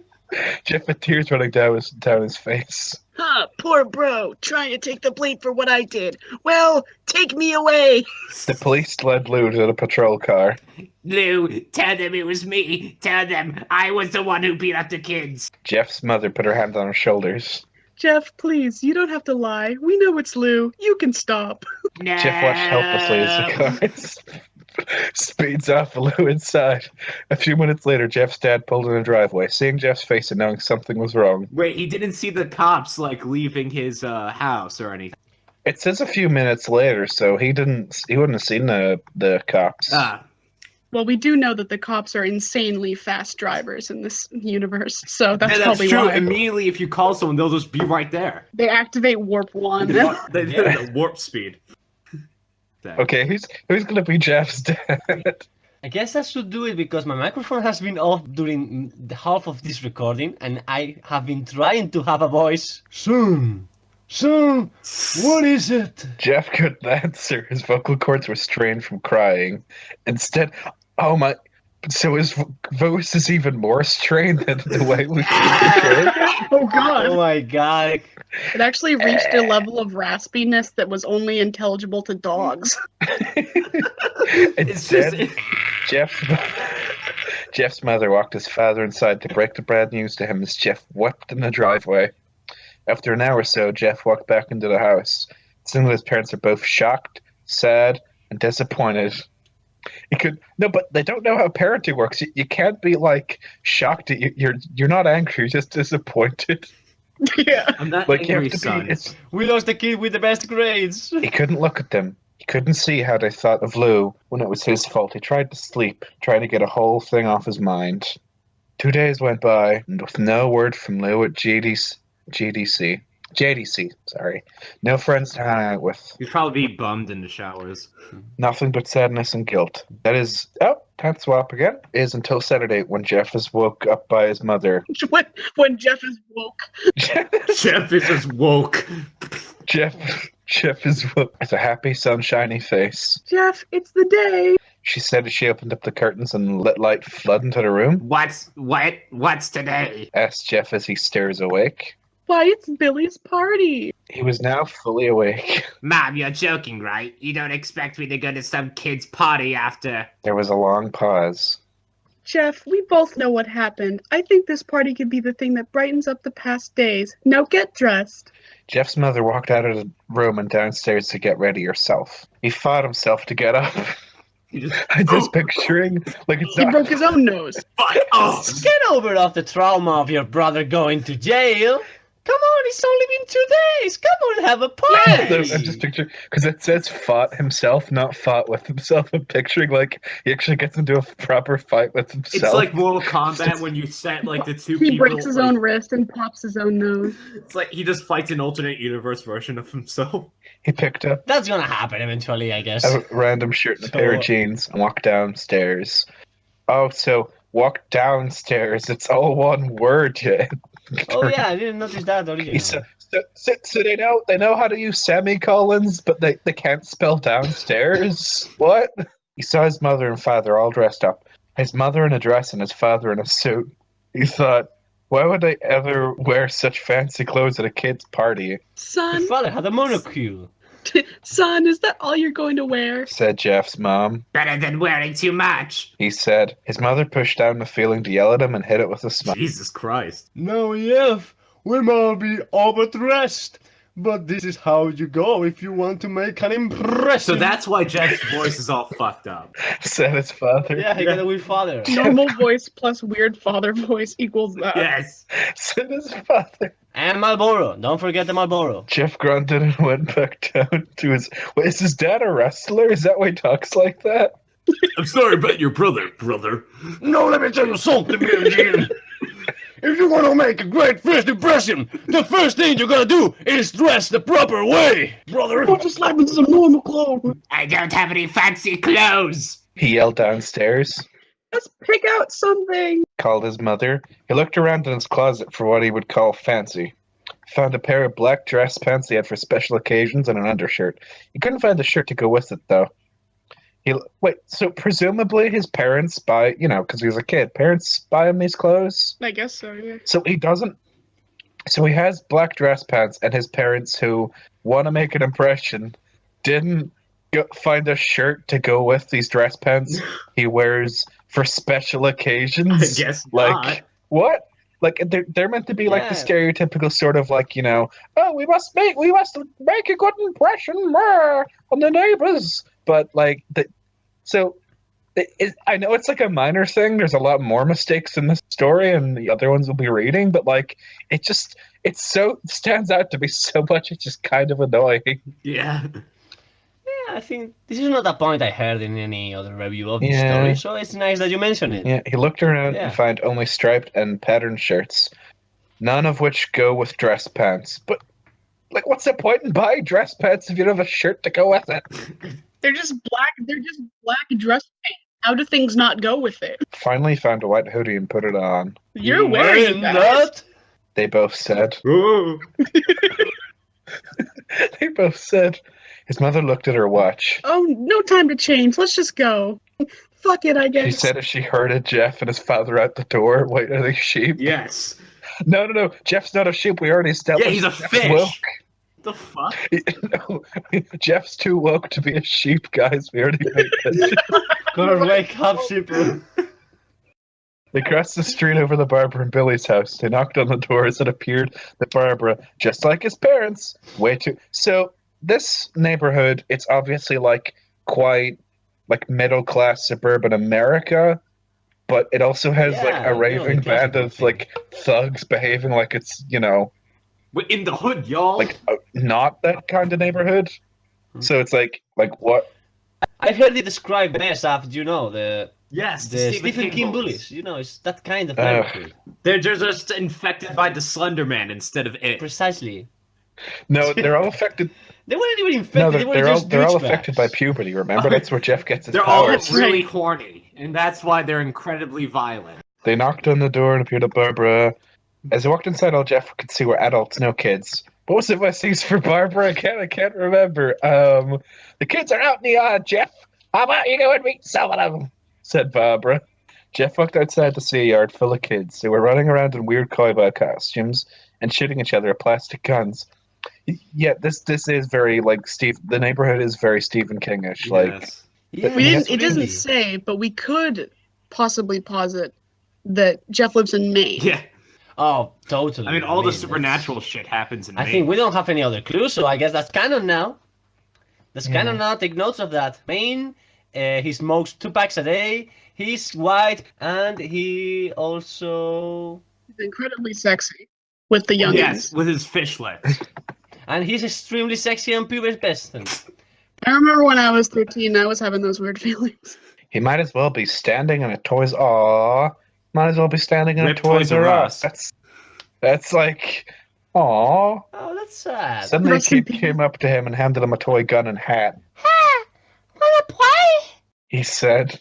Speaker 5: Jeff with tears running down his face.
Speaker 4: Huh, poor bro, trying to take the blame for what I did. Well, take me away.
Speaker 5: The police led Lou to the patrol car.
Speaker 6: Lou, tell them it was me. Tell them I was the one who beat up the kids.
Speaker 5: Jeff's mother put her hand on her shoulders.
Speaker 4: Jeff, please, you don't have to lie. We know it's Lou. You can stop.
Speaker 6: No.
Speaker 5: Jeff watched helplessly as the car speeds off and Lou inside. A few minutes later, Jeff's dad pulled in the driveway. Seeing Jeff's face and knowing something was wrong.
Speaker 2: Wait, he didn't see the cops like leaving his house or anything.
Speaker 5: It says a few minutes later, so he wouldn't have seen the cops.
Speaker 4: Well, we do know that the cops are insanely fast drivers in this universe, so that's
Speaker 2: Yeah, that's
Speaker 4: probably
Speaker 2: true.
Speaker 4: why.
Speaker 2: Immediately, if you call someone, they'll just be right there.
Speaker 4: They activate Warp 1.
Speaker 2: They did warp speed.
Speaker 5: Okay, who's gonna be Jeff's dad?
Speaker 3: I guess I should do it because my microphone has been off during the half of this recording, and I have been trying to have a voice. Son, what is it?
Speaker 5: Jeff couldn't answer. His vocal cords were strained from crying. Instead, oh my! So his voice is even more strained than the way we portrayed.
Speaker 4: Oh god.
Speaker 3: Oh my god.
Speaker 4: It actually reached a level of raspiness that was only intelligible to dogs.
Speaker 5: Instead, Jeff's mother walked his father inside to break the bad news to him as Jeff wept in the driveway. After an hour or so, Jeff walked back into the house. Seeing that his parents are both shocked, sad, and disappointed. But they don't know how parenting works. You can't be like shocked. You're not angry. You're just disappointed.
Speaker 4: Yeah.
Speaker 2: I'm not
Speaker 5: Like you
Speaker 2: angry,
Speaker 5: have to
Speaker 2: son.
Speaker 5: be.
Speaker 3: We lost the kid with the best grades.
Speaker 5: He couldn't look at them. He couldn't see how they thought of Lou when it was his fault. He tried to sleep, trying to get a whole thing off his mind. 2 days went by, and with no word from Lou at JDC, sorry. No friends to hang out with.
Speaker 2: He'd probably be bummed in the showers.
Speaker 5: Nothing but sadness and guilt. That is, tent swap again, is until Saturday when Jeff is woke up by his mother.
Speaker 4: When Jeff is woke.
Speaker 2: Jeff is just woke.
Speaker 5: Jeff is woke with a happy, sunshiny face.
Speaker 4: Jeff, it's the day.
Speaker 5: She said as she opened up the curtains and let light flood into the room.
Speaker 6: What's today?
Speaker 5: Asked Jeff as he stares awake.
Speaker 4: Why, it's Billy's party.
Speaker 5: He was now fully awake.
Speaker 6: Mom, you're joking, right? You don't expect me to go to some kid's party after...
Speaker 5: There was a long pause.
Speaker 4: Jeff, we both know what happened. I think this party could be the thing that brightens up the past days. Now get dressed.
Speaker 5: Jeff's mother walked out of the room and downstairs to get ready herself. He fought himself to get up. I'm just picturing, like it's
Speaker 4: He
Speaker 5: not...
Speaker 4: broke his own nose.
Speaker 2: Fuck off!
Speaker 3: Get over off the trauma of your brother going to jail. Come on, it's only been 2 days. Come on, have a party.
Speaker 5: I'm just picturing because it says fought himself, not fought with himself. I'm picturing like he actually gets into a proper fight with himself.
Speaker 2: It's like Mortal Kombat when you set like the two
Speaker 4: He
Speaker 2: people.
Speaker 4: breaks his
Speaker 2: like,
Speaker 4: own wrist and pops his own nose.
Speaker 2: It's like he just fights an alternate universe version of himself.
Speaker 5: He picked up
Speaker 3: That's gonna happen eventually, I guess.
Speaker 5: a random shirt and a pair of
Speaker 3: So-
Speaker 5: jeans and walked downstairs. Oh, so walk downstairs. It's all one word.
Speaker 3: Oh yeah, I didn't notice that originally.
Speaker 5: So they know how to use semicolons, but they can't spell downstairs. What? He saw his mother and father all dressed up. His mother in a dress and his father in a suit. He thought, why would I ever wear such fancy clothes at a kid's party?
Speaker 3: His
Speaker 4: Son,
Speaker 3: father had a monocle.
Speaker 4: son, is that all you're going to wear?
Speaker 5: Said Jeff's mom.
Speaker 6: Better than wearing too much.
Speaker 5: He said. His mother pushed down the feeling to yell at him and hit it with a smile.
Speaker 2: Jesus Christ.
Speaker 3: No, Jeff, we might be overdressed, but this is how you go if you want to make an impression.
Speaker 2: So that's why Jeff's voice is all fucked up.
Speaker 5: Said his father.
Speaker 3: Yeah, he got a weird father.
Speaker 4: Normal voice plus weird father voice equals that.
Speaker 2: Yes.
Speaker 5: Said his father.
Speaker 3: And Marlboro. Don't forget the Marlboro.
Speaker 5: Jeff grunted and went back down to his. Wait, is his dad a wrestler? Is that why he talks like that?
Speaker 2: I'm sorry about your brother.
Speaker 3: No, let me tell you something, Jim. If you want to make a great first impression, the first thing you gotta do is dress the proper way, brother.
Speaker 4: I'll just slap in some normal clothes.
Speaker 6: I don't have any fancy clothes.
Speaker 5: He yelled downstairs.
Speaker 4: Let's pick out something.
Speaker 5: Called his mother. He looked around in his closet for what he would call fancy. Found a pair of black dress pants he had for special occasions and an undershirt. He couldn't find the shirt to go with it, though. So presumably his parents buy, because he was a kid, parents buy him these clothes?
Speaker 4: I guess so, yeah.
Speaker 5: So he doesn't. So he has black dress pants, and his parents, who want to make an impression, didn't find a shirt to go with these dress pants he wears for special occasions.
Speaker 2: I guess
Speaker 5: Like,
Speaker 2: not.
Speaker 5: what? Like they're meant to be like the
Speaker 3: Yeah.
Speaker 5: stereotypical sort of like, oh, we must make a good impression on the neighbors. But like I know it's like a minor thing. There's a lot more mistakes in this story, and the other ones we'll be reading. But like, it stands out to be so much. It's just kind of annoying.
Speaker 2: Yeah.
Speaker 3: Yeah, I think this is not a point I heard in any other review of the
Speaker 5: Yeah.
Speaker 3: story, so it's nice that you mention it.
Speaker 5: Yeah, he looked around
Speaker 3: Yeah.
Speaker 5: and found only striped and patterned shirts, none of which go with dress pants. But like, what's the point in buying dress pants if you don't have a shirt to go with it?
Speaker 4: They're just black dress pants. How do things not go with it?
Speaker 5: Finally found a white hoodie and put it on.
Speaker 4: You're wearing that.
Speaker 5: They both said.
Speaker 2: Ooh.
Speaker 5: They both said. His mother looked at her watch.
Speaker 4: Oh, no time to change. Let's just go. Fuck it, I guess.
Speaker 5: She said as she herded Jeff and his father out the door. Wait, are they sheep?
Speaker 2: Yes.
Speaker 5: No. Jeff's not a sheep. We already established.
Speaker 2: Yeah, he's a
Speaker 5: Jeff's
Speaker 2: fish.
Speaker 5: woke.
Speaker 2: The fuck?
Speaker 5: No, Jeff's too woke to be a sheep, guys. We already made that.
Speaker 3: Gonna wake up, sheeple.
Speaker 5: They crossed the street over the Barbara and Billy's house. They knocked on the doors and appeared that Barbara, just like his parents, So this neighborhood, it's obviously like quite like middle class suburban America, but it also has like
Speaker 3: Yeah,
Speaker 5: a raving
Speaker 3: the classic
Speaker 5: band of
Speaker 3: thing.
Speaker 5: like thugs behaving like it's
Speaker 2: We're in the hood, y'all.
Speaker 5: like not that kind of neighborhood. So it's like what?
Speaker 3: I've heard it described best as, the
Speaker 2: yes,
Speaker 3: the Stephen King bullies. It's that kind of
Speaker 5: Ugh.
Speaker 3: neighborhood.
Speaker 2: They're just infected by the Slender Man instead of it.
Speaker 3: Precisely.
Speaker 5: No, they're all affected.
Speaker 3: They weren't even
Speaker 5: No,
Speaker 3: infected. They were
Speaker 5: they're all
Speaker 3: just
Speaker 5: they're all
Speaker 3: douchebags.
Speaker 5: affected by puberty. Remember, that's where Jeff gets his
Speaker 2: They're all
Speaker 5: powers.
Speaker 2: really horny, and that's why they're incredibly violent.
Speaker 5: They knocked on the door and appeared at Barbara. As they walked inside, all Jeff could see were adults, no kids. What was it I sees for Barbara? I can't remember. The kids are out in the yard, Jeff. How about you go and meet some of them? Said Barbara. Jeff walked outside to see a yard full of kids. They were running around in weird cowboy costumes and shooting each other with plastic guns. Yeah, this is very like Steve. The neighborhood is very Stephen Kingish. Like,
Speaker 2: Yes.
Speaker 3: Yeah,
Speaker 5: We didn't-
Speaker 4: It doesn't
Speaker 3: really.
Speaker 4: say, but we could possibly posit that Jeff lives in Maine.
Speaker 2: Yeah.
Speaker 3: Oh, totally.
Speaker 2: I mean, all the
Speaker 3: that's-
Speaker 2: supernatural shit happens in
Speaker 3: I
Speaker 2: Maine.
Speaker 3: think we don't have any other clues, so I guess that's canon now. That's canon now. Take notes of that. Maine, he smokes 2 packs a day. He's white, and he also
Speaker 4: He's incredibly sexy. with the youngins.
Speaker 2: Yes, with his fishlet.
Speaker 3: And he's extremely sexy and pubescent.
Speaker 4: I remember when I was 13, I was having those weird feelings.
Speaker 5: He might as well be standing in a Toys R. Might as well be standing in
Speaker 2: Rip
Speaker 5: a Toys R Us.
Speaker 2: Us.
Speaker 5: That's like, aw.
Speaker 3: Oh, that's sad.
Speaker 5: Suddenly a
Speaker 4: Rest in
Speaker 5: kid
Speaker 4: peace.
Speaker 5: came up to him and handed him a toy gun and hat.
Speaker 3: Wanna play?
Speaker 5: He said.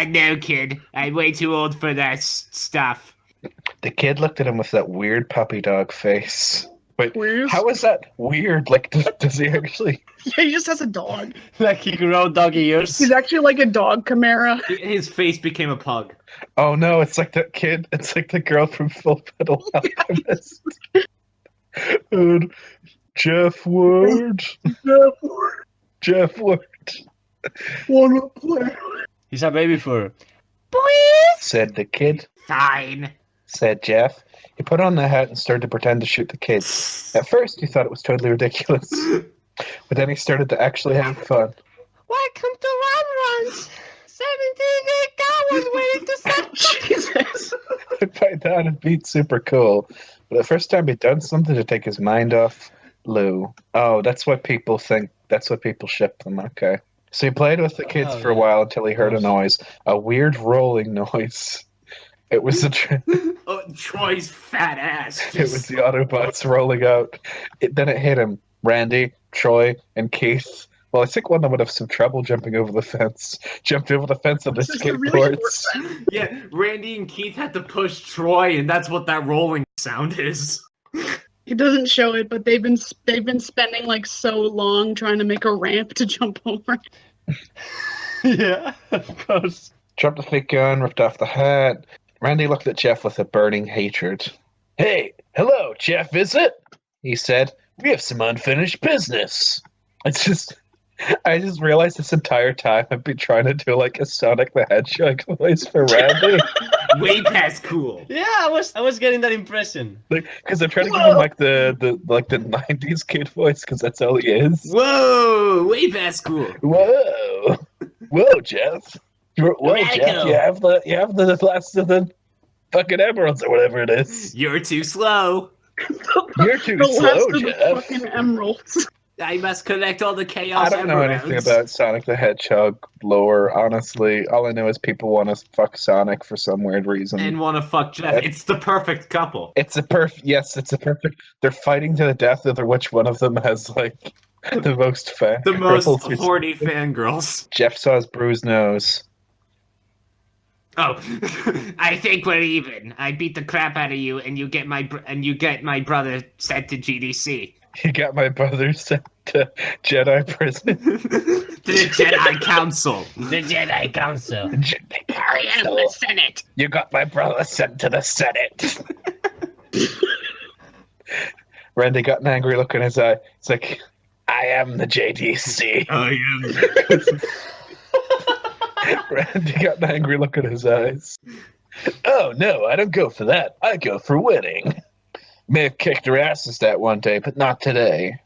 Speaker 6: No, kid. I'm way too old for that stuff.
Speaker 5: The kid looked at him with that weird puppy dog face. Wait,
Speaker 4: Weird.
Speaker 5: how is that weird? Like, does he actually?
Speaker 4: Yeah, he just has a dog.
Speaker 3: Like he grew doggy ears.
Speaker 4: He's actually like a dog chimera.
Speaker 2: His face became a pug.
Speaker 5: Oh no, it's like that kid. It's like the girl from Full Metal Alchemist. And Jeff Ward. Jeff Ward.
Speaker 4: Wanna play?
Speaker 3: He's a baby fur.
Speaker 5: Said the kid.
Speaker 6: Fine.
Speaker 5: Said Jeff. He put on the hat and started to pretend to shoot the kid. At first, he thought it was totally ridiculous. But then he started to actually have fun.
Speaker 3: Welcome to Run Runs. 17 was waiting to set.
Speaker 4: Jesus.
Speaker 5: By that, it beat super cool. But the first time he'd done something to take his mind off Lou. Oh, that's what people think. That's what people ship them. Okay. So he played with the kids
Speaker 3: Oh,
Speaker 5: for a
Speaker 3: yeah.
Speaker 5: while until he heard a
Speaker 3: Of
Speaker 5: noise. A weird rolling noise. It was
Speaker 2: Oh, Troy's fat ass.
Speaker 5: it was the Autobots rolling out. Then it hit him. Randy, Troy, and Keith. Well, I think one of them would have some trouble jumping over the fence. Jumped over the fence on their
Speaker 4: This is a really
Speaker 5: skateboards.
Speaker 4: short
Speaker 2: Yeah, Randy and Keith had to push Troy, and that's what that rolling sound is.
Speaker 4: It doesn't show it, but they've been spending like so long trying to make a ramp to jump over.
Speaker 3: Yeah, of course.
Speaker 5: Dropped the fake gun, ripped off the hat. Randy looked at Jeff with a burning hatred. Hey, hello, Jeff, is it? He said. We have some unfinished business. I just realized this entire time I've been trying to do like a Sonic the Hedgehog voice for Randy.
Speaker 2: Way past cool.
Speaker 3: Yeah, I was getting that impression.
Speaker 5: Because I'm trying to give him like the 90s kid voice, because that's all he is.
Speaker 2: Whoa, way past cool.
Speaker 5: Whoa. Whoa, Jeff. Whoa,
Speaker 3: Radical.
Speaker 5: Jeff, you have the last of the fucking emeralds or whatever it is.
Speaker 2: You're too slow.
Speaker 5: You're too
Speaker 4: The
Speaker 5: slow,
Speaker 4: last of the
Speaker 5: Jeff.
Speaker 4: fucking emeralds.
Speaker 2: I must collect all the chaos
Speaker 5: I don't know
Speaker 2: emeralds.
Speaker 5: anything about Sonic the Hedgehog lore, honestly. All I know is people want to fuck Sonic for some weird reason.
Speaker 2: And want to fuck Jeff. It's the perfect couple.
Speaker 5: It's a perfect. They're fighting to the death over which one of them has like the most fan.
Speaker 2: The most
Speaker 5: girls or
Speaker 2: horny fangirls.
Speaker 5: Jeff saw his bruised nose.
Speaker 6: Oh, I think we're even. I beat the crap out of you, and you get my brother sent to GDC.
Speaker 5: He got my brother sent to Jedi prison.
Speaker 2: To the Jedi Council.
Speaker 3: The Jedi Council.
Speaker 5: Jedi
Speaker 4: I am the
Speaker 5: Council.
Speaker 4: Senate.
Speaker 5: You got my brother sent to the Senate. Randy got an angry look in his eye. It's like, I am the JDC.
Speaker 2: I am.
Speaker 5: Randy got an angry look in his eyes. Oh no, I don't go for that. I go for winning. May have kicked her asses that one day, but not today.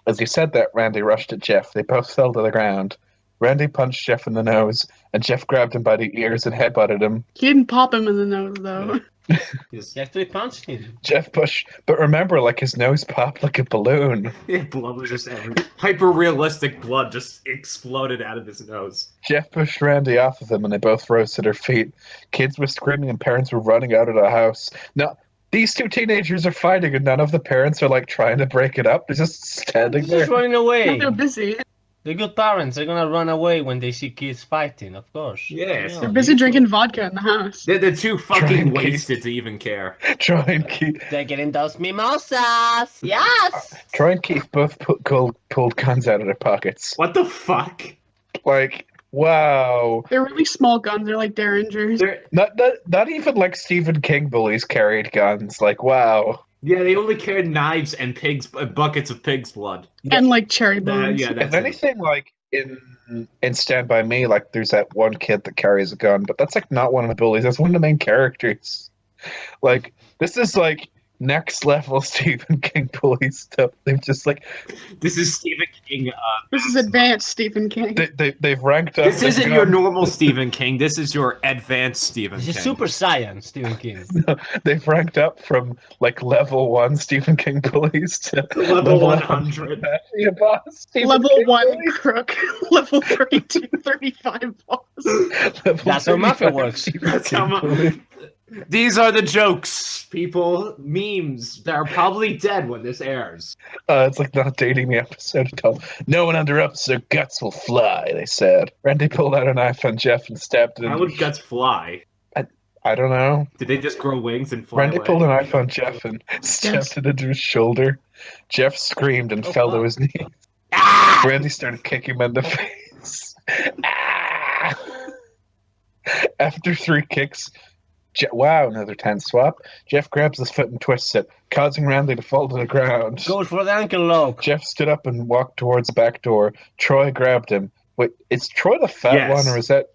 Speaker 5: As he said that, Randy rushed at Jeff. They both fell to the ground. Randy punched Jeff in the nose, and Jeff grabbed him by the ears and headbutted him.
Speaker 4: He didn't pop him in the nose though.
Speaker 3: You actually punched him.
Speaker 5: Jeff pushed, but remember, like his nose popped like a balloon.
Speaker 2: Yeah, blood was just everywhere. Hyper realistic blood just exploded out of his nose.
Speaker 5: Jeff pushed Randy off of him, and they both rose to their feet. Kids were screaming, and parents were running out of the house. Now, these two teenagers are fighting, and none of the parents are like trying to break it up. They're just standing
Speaker 3: He's
Speaker 5: there.
Speaker 3: just running away.
Speaker 4: They're busy.
Speaker 3: The good parents are gonna run away when they see kids fighting, of course.
Speaker 2: Yes.
Speaker 3: Yeah.
Speaker 4: They're busy drinking vodka in the house.
Speaker 2: They're too fucking
Speaker 5: Trying to-
Speaker 2: wasted to even care.
Speaker 5: Troy and Keith,
Speaker 3: They're getting those mimosas. Yes.
Speaker 5: Troy and Keith both pulled guns out of their pockets.
Speaker 2: What the fuck?
Speaker 5: Like, wow.
Speaker 4: They're really small guns. They're like derringers.
Speaker 2: They're,
Speaker 5: Not even like Stephen King bullies carried guns. Like, wow.
Speaker 2: yeah, they only carried knives and buckets of pig's blood.
Speaker 4: And like cherry bombs.
Speaker 2: Yeah,
Speaker 5: If
Speaker 2: that's it.
Speaker 5: anything, like in Stand By Me, like there's that one kid that carries a gun, but that's like not one of the bullies. That's one of the main characters. Like, this is like next level Stephen King police stuff. They've just like
Speaker 2: This is Stephen King.
Speaker 4: This is advanced Stephen King.
Speaker 5: they've ranked up.
Speaker 2: This
Speaker 5: they've
Speaker 2: isn't your
Speaker 5: gone-
Speaker 2: normal Stephen King. This is your advanced Stephen
Speaker 3: This
Speaker 2: King.
Speaker 3: is Super Saiyan, Stephen King.
Speaker 5: They've ranked up from like level 1 Stephen King police to
Speaker 2: Level 100.
Speaker 5: Mafia boss. Stephen
Speaker 4: Level
Speaker 5: King
Speaker 4: 1
Speaker 5: police.
Speaker 4: crook. Level 32, 35 boss.
Speaker 5: Level
Speaker 3: That's how mafia
Speaker 5: 35
Speaker 3: works.
Speaker 5: Stephen
Speaker 2: That's
Speaker 5: King
Speaker 2: how mu-
Speaker 5: police.
Speaker 2: These are the jokes, people. Memes that are probably dead when this airs.
Speaker 5: It's like not dating the episode at all. No one interrupts, their guts will fly, they said. Randy pulled out a knife on Jeff and stabbed it
Speaker 2: How
Speaker 5: into
Speaker 2: would guts fly?
Speaker 5: I don't know.
Speaker 2: Did they just grow wings and fly
Speaker 5: Randy
Speaker 2: away?
Speaker 5: pulled a knife on Jeff and stabbed it into his shoulder. Jeff screamed and fell to
Speaker 3: fuck.
Speaker 5: his knees.
Speaker 6: Ah!
Speaker 5: Randy started kicking him in the face. Ah! After 3 kicks, wow, another 10 swap. Jeff grabs his foot and twists it, causing Randy to fall to the ground.
Speaker 3: Goes for the ankle lock.
Speaker 5: Jeff stood up and walked towards the back door. Troy grabbed him. Wait, is Troy the fat
Speaker 2: Yes.
Speaker 5: one, or is that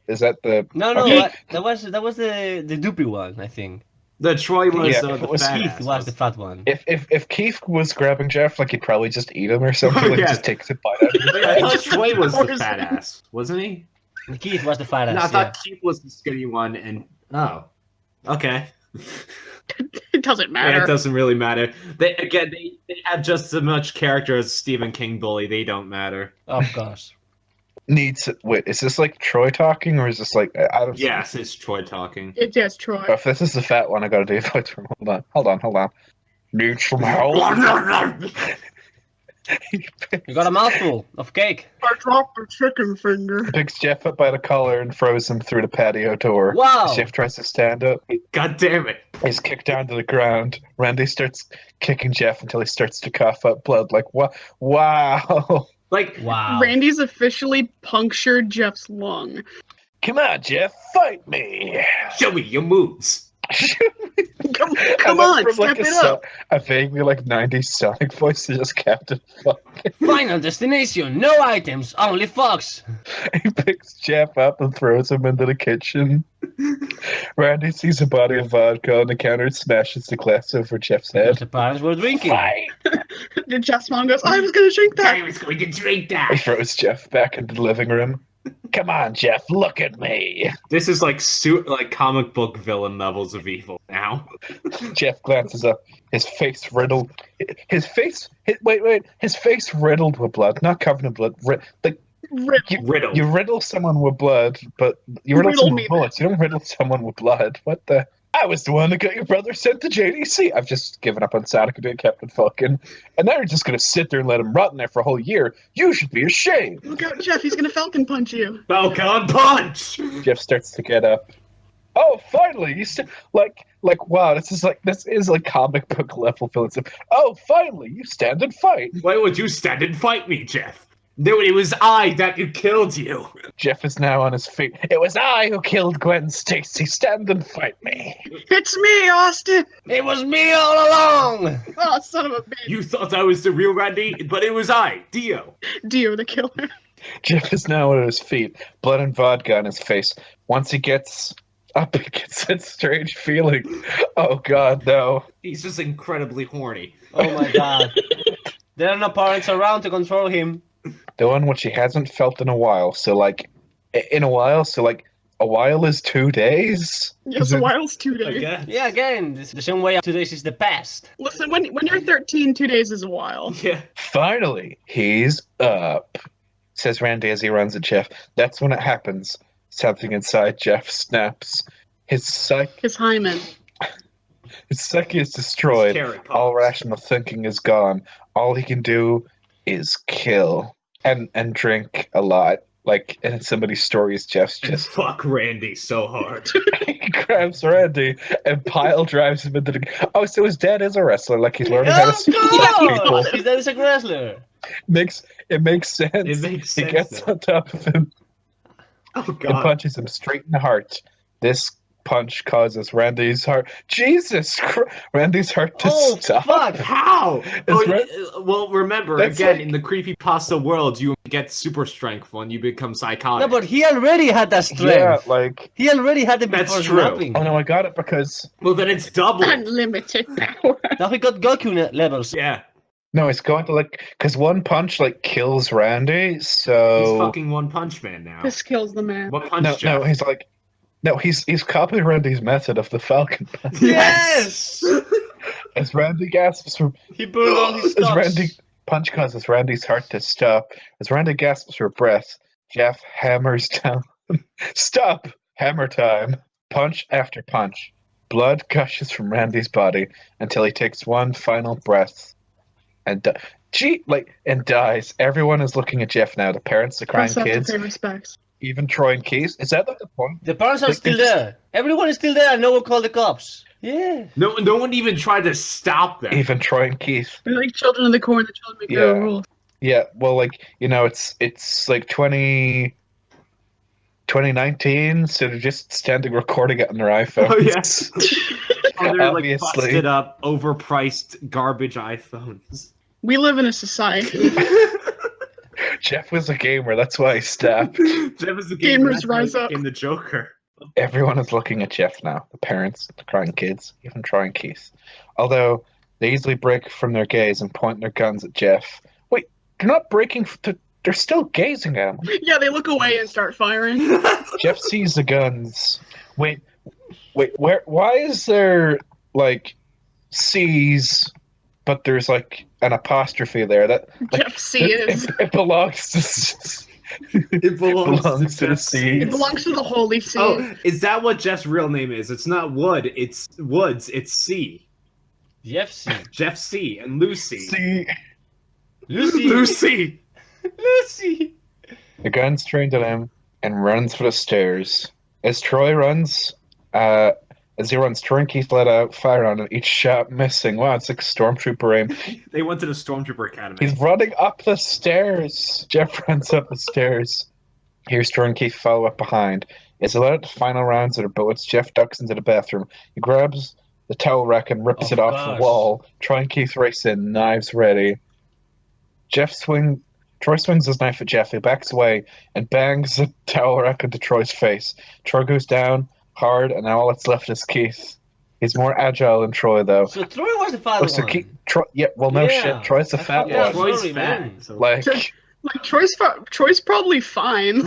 Speaker 5: the?
Speaker 3: No,
Speaker 5: Okay.
Speaker 3: that was the doopy one, I think.
Speaker 2: The Troy was
Speaker 5: Yeah,
Speaker 2: the
Speaker 5: it was
Speaker 2: fat
Speaker 3: Keith
Speaker 2: ass
Speaker 3: was the fat one.
Speaker 5: If Keith was grabbing Jeff, like he'd probably just eat him or something.
Speaker 2: Oh,
Speaker 5: Like
Speaker 2: yeah.
Speaker 5: just takes a bite out of
Speaker 2: Wait, I thought
Speaker 5: his
Speaker 2: Troy was the
Speaker 4: Or is
Speaker 2: fat
Speaker 4: it-
Speaker 2: ass, wasn't he?
Speaker 3: Keith was the fat ass.
Speaker 2: No, I
Speaker 3: yeah.
Speaker 2: thought Keith was the skinny one, and okay.
Speaker 4: It doesn't
Speaker 2: Yeah,
Speaker 4: matter.
Speaker 2: it doesn't really matter. They have just as much character as Stephen King bully. They don't matter.
Speaker 3: Of course.
Speaker 5: needs. Wait, is this like Troy talking, or is this like I don't?
Speaker 2: Yes, it's Troy talking.
Speaker 4: It's yes, Troy.
Speaker 5: If this is the fat one, I gotta do a voice from. Hold on. Needs some help.
Speaker 3: You got a mouthful of cake.
Speaker 4: I dropped the chicken finger.
Speaker 5: Picks Jeff up by the collar and throws him through the patio door.
Speaker 3: Wow.
Speaker 5: Jeff tries to stand up.
Speaker 2: God damn it!
Speaker 5: He's kicked down to the ground. Randy starts kicking Jeff until he starts to cough up blood. Like, what? Wow.
Speaker 2: Like,
Speaker 3: Wow.
Speaker 4: Randy's officially punctured Jeff's lung.
Speaker 5: Come on, Jeff, fight me.
Speaker 2: show me your moves.
Speaker 4: Come
Speaker 5: And then
Speaker 4: on,
Speaker 5: from,
Speaker 4: step
Speaker 5: like,
Speaker 4: it up.
Speaker 5: A vaguely like 90s Sonic voice to just Captain Fuck.
Speaker 3: Final destination. No items. Only Fox.
Speaker 5: He picks Jeff up and throws him into the kitchen. Randy sees a bottle of vodka on the counter and smashes the glass over Jeff's
Speaker 3: Because
Speaker 5: head.
Speaker 3: the parents were drinking.
Speaker 5: Fight!
Speaker 4: And Jeff's mom goes, I was gonna drink
Speaker 6: I
Speaker 4: that.
Speaker 6: was going to drink
Speaker 5: He
Speaker 6: that.
Speaker 5: throws Jeff back into the living room. Come on, Jeff, look at me.
Speaker 2: This is like like comic book villain levels of evil now.
Speaker 5: Jeff glances up. His face riddled. His face riddled with blood, not covered in blood. Like
Speaker 2: Riddle.
Speaker 5: you riddle someone with blood, but you riddle
Speaker 4: Riddle
Speaker 5: someone
Speaker 4: me
Speaker 5: with bullets. You don't riddle someone with blood. What the? I was the one that got your brother sent to JDC. I've just given up on Sonic and doing Captain Falcon, and now you're just gonna sit there and let him rot in there for a whole year. You should be ashamed.
Speaker 4: Look out, Jeff, he's gonna Falcon punch you.
Speaker 2: Falcon punch.
Speaker 5: Jeff starts to get up. Oh, finally! Wow, this is like comic book level villain stuff. Oh, finally, you stand and fight.
Speaker 2: Why would you stand and fight me, Jeff? No, it was I that killed you.
Speaker 5: Jeff is now on his feet. It was I who killed Gwen Stacy. Stand and fight me.
Speaker 4: It's me, Austin.
Speaker 3: It was me all along.
Speaker 4: Oh, son of a bitch.
Speaker 2: You thought I was the real Randy, but it was I, Dio.
Speaker 4: Dio the killer.
Speaker 5: Jeff is now on his feet, blood and vodka on his face. Once he gets up, he gets that strange feeling. Oh God, no.
Speaker 2: He's just incredibly horny.
Speaker 3: Oh my god. There are no parents around to control him.
Speaker 5: The one which he hasn't felt in a while. So a while is 2 days.
Speaker 4: Yes, a while's 2
Speaker 2: I
Speaker 4: days.
Speaker 2: guess.
Speaker 3: Yeah, again, this the same way 2 days is the past.
Speaker 4: Listen, when you're 13, 2 days is a while.
Speaker 2: Yeah.
Speaker 5: Finally, he's up, says Randy as he runs at Jeff. That's when it happens. Something inside Jeff snaps. His
Speaker 4: His hymen.
Speaker 5: psyche is destroyed.
Speaker 2: Carrot pops.
Speaker 5: All rational thinking is gone. All he can do is kill and drink a lot. Like in somebody's stories, Jeff's
Speaker 2: And
Speaker 5: just
Speaker 2: fuck Randy so hard.
Speaker 5: he grabs Randy and pile drives him into the. Oh, so his dad is a wrestler. Like he's learning how to speak to people.
Speaker 3: Oh, his dad is a wrestler.
Speaker 5: It makes sense.
Speaker 2: It makes sense.
Speaker 5: He gets
Speaker 2: though.
Speaker 5: on top of him
Speaker 2: Oh
Speaker 5: and
Speaker 2: god.
Speaker 5: punches him straight in the heart. This punch causes Randy's heart. Randy's heart to
Speaker 3: Oh,
Speaker 5: stop.
Speaker 3: fuck.
Speaker 2: How? Oh,
Speaker 5: Ran-
Speaker 2: well, remember,
Speaker 5: That's
Speaker 2: again,
Speaker 5: like-
Speaker 2: in the Creepypasta world, you get super strength when you become psychotic.
Speaker 3: No, but he already had that strength.
Speaker 5: Yeah, like.
Speaker 3: He already had it
Speaker 2: That's
Speaker 3: before
Speaker 2: true.
Speaker 3: snapping.
Speaker 5: Oh no, I got it because.
Speaker 2: Well, then it's double.
Speaker 4: Unlimited power.
Speaker 3: Now he got Goku levels.
Speaker 2: Yeah,
Speaker 5: No, it's going to because one punch kills Randy, so
Speaker 2: he's fucking One Punch Man now.
Speaker 4: This kills the man.
Speaker 2: What punch,
Speaker 5: no,
Speaker 2: Jeff?
Speaker 5: he's copied Randy's method of the Falcon Punch.
Speaker 3: Yes!
Speaker 5: As Randy gasps for
Speaker 3: He burned all his
Speaker 5: as
Speaker 3: stocks.
Speaker 5: Randy punch causes Randy's heart to stop. As Randy gasps for breath, Jeff hammers down. Stop! Hammer time. Punch after punch. Blood gushes from Randy's body until he takes one final breath and and dies. Everyone is looking at Jeff now. The parents, the crying
Speaker 4: Press up to
Speaker 5: kids,
Speaker 4: pay respects.
Speaker 5: even Troy and Keith. Is that the point?
Speaker 3: The parents are
Speaker 5: Like,
Speaker 3: still
Speaker 5: it's-
Speaker 3: there. Everyone is still there and no one called the cops. Yeah.
Speaker 2: No one even tried to stop them.
Speaker 5: Even Troy and Keith.
Speaker 4: They're like children of the corn, the children make their own
Speaker 5: Yeah.
Speaker 4: rules.
Speaker 5: Yeah, well, it's like 2019, so they're just standing recording it on their iPhones.
Speaker 2: Oh, yes. Oh, they're like
Speaker 5: Obviously.
Speaker 2: busted up, overpriced garbage iPhones.
Speaker 4: We live in a society.
Speaker 5: Jeff was a gamer, that's why he stabbed.
Speaker 2: Jeff is the
Speaker 4: Gamers rise up.
Speaker 2: in the Joker.
Speaker 5: Everyone is looking at Jeff now. The parents, the crying kids, even Troy and Keith. Although they easily break from their gaze and point their guns at Jeff. Wait, they're not breaking. They're still gazing at him.
Speaker 4: Yeah, they look away and start firing.
Speaker 5: Jeff sees the guns. Wait, where? Why is there C's, but there's an apostrophe there? That
Speaker 4: Jeff C is.
Speaker 5: it belongs to.
Speaker 2: It belongs
Speaker 5: to the
Speaker 2: Jeff
Speaker 5: sea.
Speaker 4: It belongs to the Holy See.
Speaker 2: Oh, is that what Jeff's real name is? It's not Wood, it's Woods, it's C.
Speaker 3: Jeff C.
Speaker 2: Jeff C. and Lucy.
Speaker 5: C.
Speaker 3: Lucy.
Speaker 2: Lucy!
Speaker 3: Lucy.
Speaker 5: The gun's trained at him and runs for the stairs. As Troy runs, Troy and Keith let out fire on him, each shot missing. Wow, it's like stormtrooper aim.
Speaker 2: They went to the Stormtrooper Academy.
Speaker 5: He's running up the stairs. Jeff runs up the stairs. Here's Troy and Keith follow up behind. As they let out the final rounds of their bullets, Jeff ducks into the bathroom. He grabs the towel rack and rips
Speaker 3: Oh,
Speaker 5: it off
Speaker 3: gosh.
Speaker 5: the wall. Troy and Keith race in, knives ready. Troy swings his knife at Jeff, who backs away and bangs the towel rack into Troy's face. Troy goes down hard, and now all that's left is Keith. He's more agile than Troy, though.
Speaker 3: So Troy was the fat
Speaker 5: Oh, so
Speaker 3: one.
Speaker 5: Keith, no
Speaker 3: Yeah.
Speaker 5: shit. Troy's the
Speaker 3: I
Speaker 5: fat
Speaker 3: thought-
Speaker 2: yeah,
Speaker 3: Yeah,
Speaker 5: one.
Speaker 2: Troy's
Speaker 3: sorry,
Speaker 2: fat.
Speaker 3: man.
Speaker 2: So.
Speaker 5: Like,
Speaker 4: Troy's probably fine.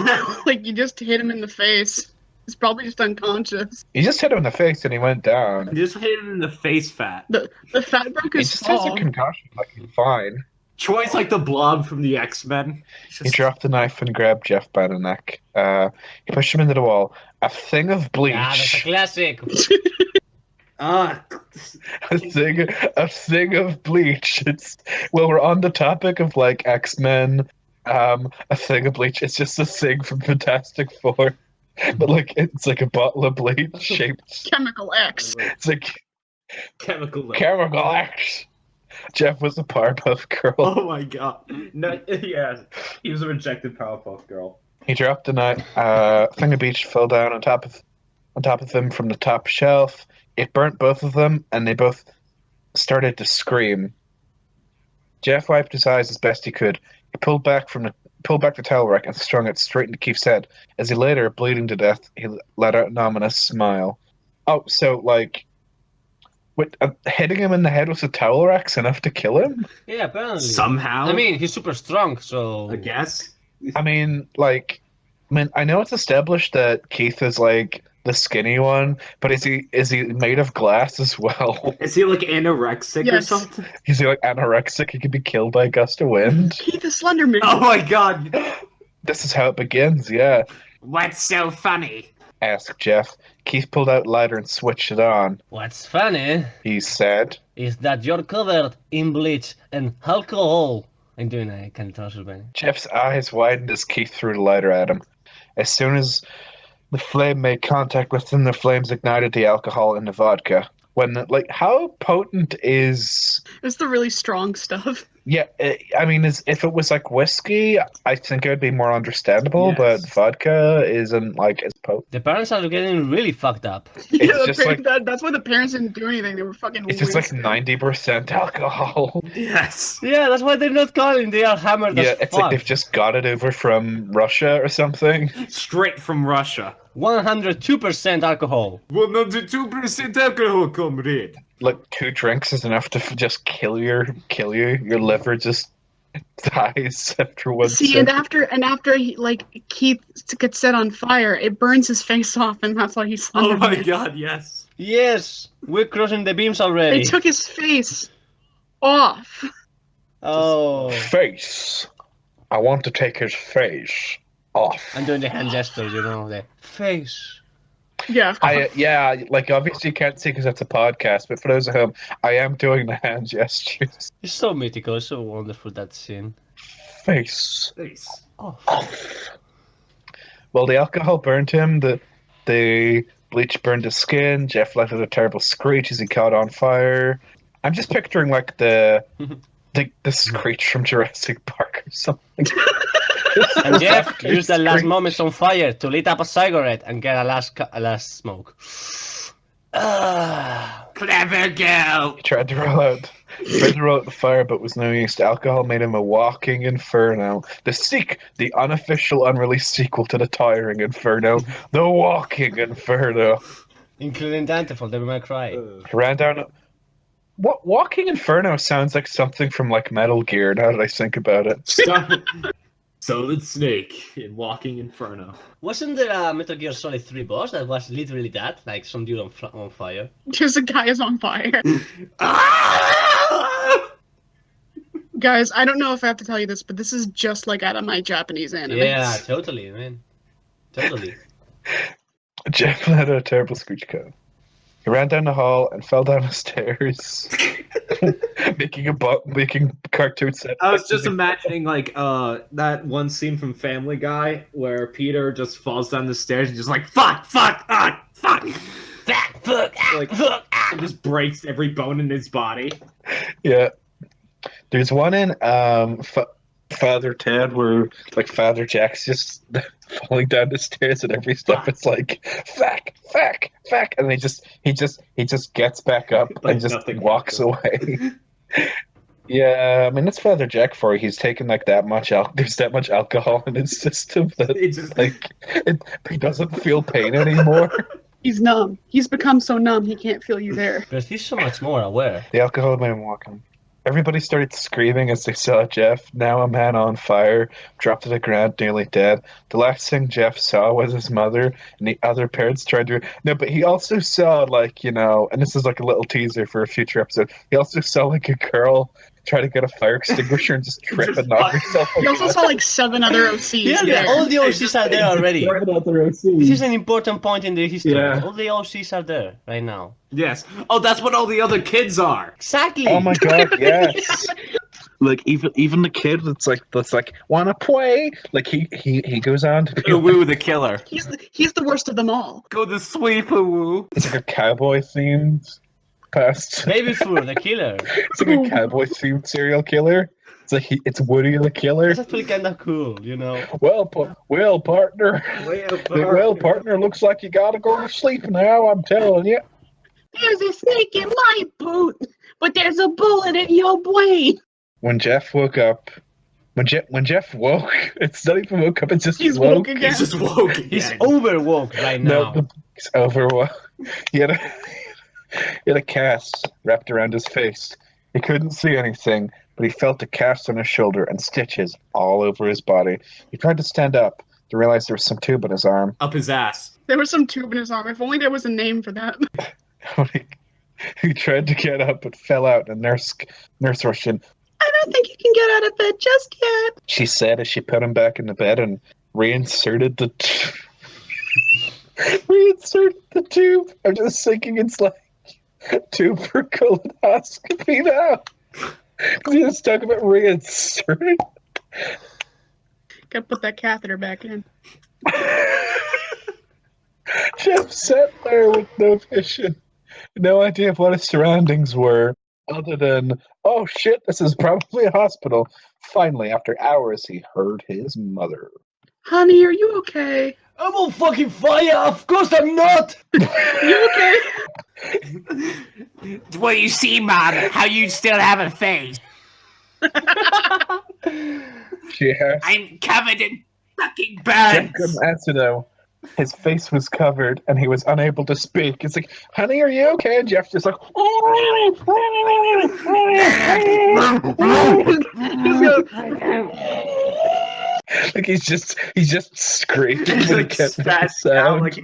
Speaker 4: Like, you just hit him in the face. He's probably just unconscious.
Speaker 5: he just hit him in the face and he went down.
Speaker 2: Just hit him in the face fat.
Speaker 4: The fat broke
Speaker 5: He
Speaker 4: his
Speaker 5: just has a
Speaker 4: fall.
Speaker 5: concussion, he's fine.
Speaker 2: Troy's like the blob from the X-Men.
Speaker 5: He dropped the knife and grabbed Jeff by the neck. He pushed him into the wall. A thing of bleach.
Speaker 3: Yeah, that's a classic.
Speaker 5: a thing of bleach. We're on the topic of X-Men. A thing of bleach. It's just a thing from Fantastic Four, but it's like a bottle of bleach shaped.
Speaker 4: Chemical X.
Speaker 5: It's like
Speaker 2: Chemical.
Speaker 5: chemical X. Jeff was a Powerpuff Girl.
Speaker 2: Oh my god. No, yeah, he was a rejected Powerpuff Girl.
Speaker 5: He dropped the knife. Thing of bleach fell down on top of him from the top shelf. It burnt both of them, and they both started to scream. Jeff wiped his eyes as best he could. He pulled back the towel rack and strung it straight into Keith's head. As he lay there, bleeding to death, he let out an ominous smile. Oh, so hitting him in the head with the towel rack's enough to kill him?
Speaker 3: Yeah, apparently.
Speaker 2: Somehow.
Speaker 3: I mean, he's super strong, so.
Speaker 2: I guess.
Speaker 5: I know it's established that Keith is the skinny one, but is he made of glass as well?
Speaker 2: Is he anorexic or
Speaker 4: Yes.
Speaker 2: something?
Speaker 5: Is he anorexic? He could be killed by a gust of wind.
Speaker 4: Keith the Slenderman.
Speaker 2: Oh my god.
Speaker 5: This is how it begins, yeah.
Speaker 6: What's so funny?
Speaker 5: Asked Jeff. Keith pulled out a lighter and switched it on.
Speaker 3: What's funny
Speaker 5: He said,
Speaker 3: is that you're covered in bleach and alcohol. I'm doing a kind of transylvania.
Speaker 5: Jeff's eyes widened as Keith threw the lighter at him. As soon as the flame made contact with him, the flames ignited the alcohol in the vodka. How potent is...
Speaker 4: It's the really strong stuff.
Speaker 5: Yeah, I mean, if it was like whiskey, I think it would be more understandable. But
Speaker 2: Yes.
Speaker 5: vodka isn't like as potent.
Speaker 3: The parents are getting really fucked up.
Speaker 4: Yeah,
Speaker 5: just like-
Speaker 4: that's why the parents didn't do anything. They were fucking
Speaker 5: It's just like
Speaker 4: wasted.
Speaker 5: 90% alcohol.
Speaker 2: Yes.
Speaker 3: Yeah, that's why they're not calling. They are hammered
Speaker 5: Yeah,
Speaker 3: as
Speaker 5: it's
Speaker 3: fuck.
Speaker 5: like they've just got it over from Russia or something.
Speaker 2: Straight from Russia.
Speaker 3: 102% alcohol.
Speaker 2: 102% alcohol, comrade.
Speaker 5: Like 2 drinks is enough to just kill you. Your liver just dies after one
Speaker 4: See,
Speaker 5: sip.
Speaker 4: and after he, like Keith gets set on fire, it burns his face off, and that's why he's.
Speaker 2: Oh my
Speaker 4: Slenderman.
Speaker 2: god, yes.
Speaker 3: Yes, we're crossing the beams already.
Speaker 4: They took his face off.
Speaker 3: Oh,
Speaker 5: Face. I want to take his face off.
Speaker 3: I'm doing the hand gesture, you know, the face.
Speaker 4: Yeah, of course.
Speaker 5: Yeah, like obviously you can't see because it's a podcast, but for those at home, I am doing the hand gestures.
Speaker 3: It's so mythical, it's so wonderful, that scene.
Speaker 5: Face.
Speaker 2: Nice.
Speaker 3: Oh,
Speaker 5: Well, the alcohol burned him. The bleach burned his skin. Jeff let out a terrible screech as he caught on fire. I'm just picturing like the screech from Jurassic Park or something.
Speaker 3: and Jeff
Speaker 5: Screech.
Speaker 3: used the last moments on fire to light up a cigarette and get a last smoke. Ah.
Speaker 6: Clever girl.
Speaker 5: He tried to roll out the fire, but was no use. The alcohol made him a walking inferno. The unofficial, unreleased sequel to the Tiring Inferno, the Walking Inferno.
Speaker 3: Including Dante for Devil May Cry.
Speaker 5: He ran down. What Walking Inferno sounds like something from like Metal Gear. Now that I think about it,
Speaker 2: Solid Snake in Walking Inferno.
Speaker 3: Wasn't there a Metal Gear Solid 3 boss that was literally that? Like some dude on fire?
Speaker 4: Just a guy is on fire.
Speaker 2: Ah!
Speaker 4: Guys, I don't know if I have to tell you this, but this is just like out of my Japanese anime.
Speaker 3: Yeah, totally, man. Totally.
Speaker 5: Jeff let out a terrible screech code. He ran down the hall and fell down the stairs, making cartoon set.
Speaker 2: I was just imagining like that one scene from Family Guy where Peter just falls down the stairs and just like fuck, fuck, fuck, like and just breaks every bone in his body.
Speaker 5: Yeah. There's one in Father Ted where like Father Jack's just falling down the stairs at every step. It's like fuck, and he just gets back up
Speaker 2: Like
Speaker 5: and just
Speaker 2: nothing
Speaker 5: walks
Speaker 2: happened.
Speaker 5: away. Yeah, I mean that's Father Jack for you. He's taken like that much there's that much alcohol in his system that
Speaker 2: It just
Speaker 5: he doesn't feel pain anymore.
Speaker 4: He's numb. He's become so numb he can't feel you there.
Speaker 3: But he's so much more aware.
Speaker 5: The alcohol made him walk on. Everybody started screaming as they saw Jeff, now a man on fire, dropped to the ground, nearly dead. The last thing Jeff saw was his mother, and the other parents tried to... No, but he also saw, like, you know, and this is like a little teaser for a future episode, he also saw, like, a girl try to get a fire extinguisher and just trip and knock herself.
Speaker 4: He also saw like 7 other OCs
Speaker 3: Yeah,
Speaker 4: there.
Speaker 3: all the OCs are there already. This is
Speaker 2: Yes.
Speaker 3: an important point in the history.
Speaker 2: Yeah.
Speaker 3: All the OCs are there right now.
Speaker 2: Oh, that's what all the other kids are.
Speaker 3: Exactly.
Speaker 5: Oh my god, yes. Like even the kid that's like wanna play, like he goes on to be
Speaker 7: The Woo the Killer.
Speaker 4: He's the worst of them all.
Speaker 2: Go the sweep woo.
Speaker 5: it's like a cowboy themed past.
Speaker 3: Baby Fur, the killer.
Speaker 5: It's like a cowboy themed serial killer. It's like it's Woody the Killer.
Speaker 3: That's actually kind of cool, you know.
Speaker 5: Well, partner. Well, partner, looks like you gotta go to sleep now. I'm telling you.
Speaker 4: There's a snake in my boot, but there's a bullet in your brain.
Speaker 5: When Jeff woke up, when Jeff woke, it's not even woke up. It's just
Speaker 4: He's
Speaker 5: woke.
Speaker 4: woke again.
Speaker 2: He's just woke
Speaker 3: He's
Speaker 2: again.
Speaker 3: overwoke right
Speaker 5: No,
Speaker 3: now.
Speaker 5: he's overwoke. He had a cast wrapped around his face. He couldn't see anything, but he felt a cast on his shoulder and stitches all over his body. He tried to stand up to realize there was some tube in his arm.
Speaker 2: Up his ass.
Speaker 4: There was some tube in his arm. If only there was a name for that.
Speaker 5: He tried to get up but fell out, and nurse rushed in.
Speaker 4: I don't think you can get out of bed just yet.
Speaker 5: She said as she put him back in the bed and reinserted the tube. I'm just thinking it's like tube for colonoscopy now. Because he was talking about reinserting.
Speaker 4: Gotta put that catheter back in.
Speaker 5: Jeff sat there with no vision, no idea of what his surroundings were. other than, oh shit, this is probably a hospital. Finally, after hours, he heard his mother.
Speaker 4: Honey, are you okay?
Speaker 3: I'm on fucking fire! Of course I'm not!
Speaker 4: You okay?
Speaker 6: Well, you see, Mom, how you still have a face.
Speaker 5: Yes.
Speaker 6: I'm covered in fucking
Speaker 5: Jeff
Speaker 6: burns.
Speaker 5: couldn't answer though. His face was covered and he was unable to speak. It's like, honey, are you okay? And Jeff's just like, like he's just screaming,
Speaker 2: He's
Speaker 5: but he
Speaker 2: like
Speaker 5: can't make a
Speaker 2: spazzing out
Speaker 5: sound.
Speaker 2: like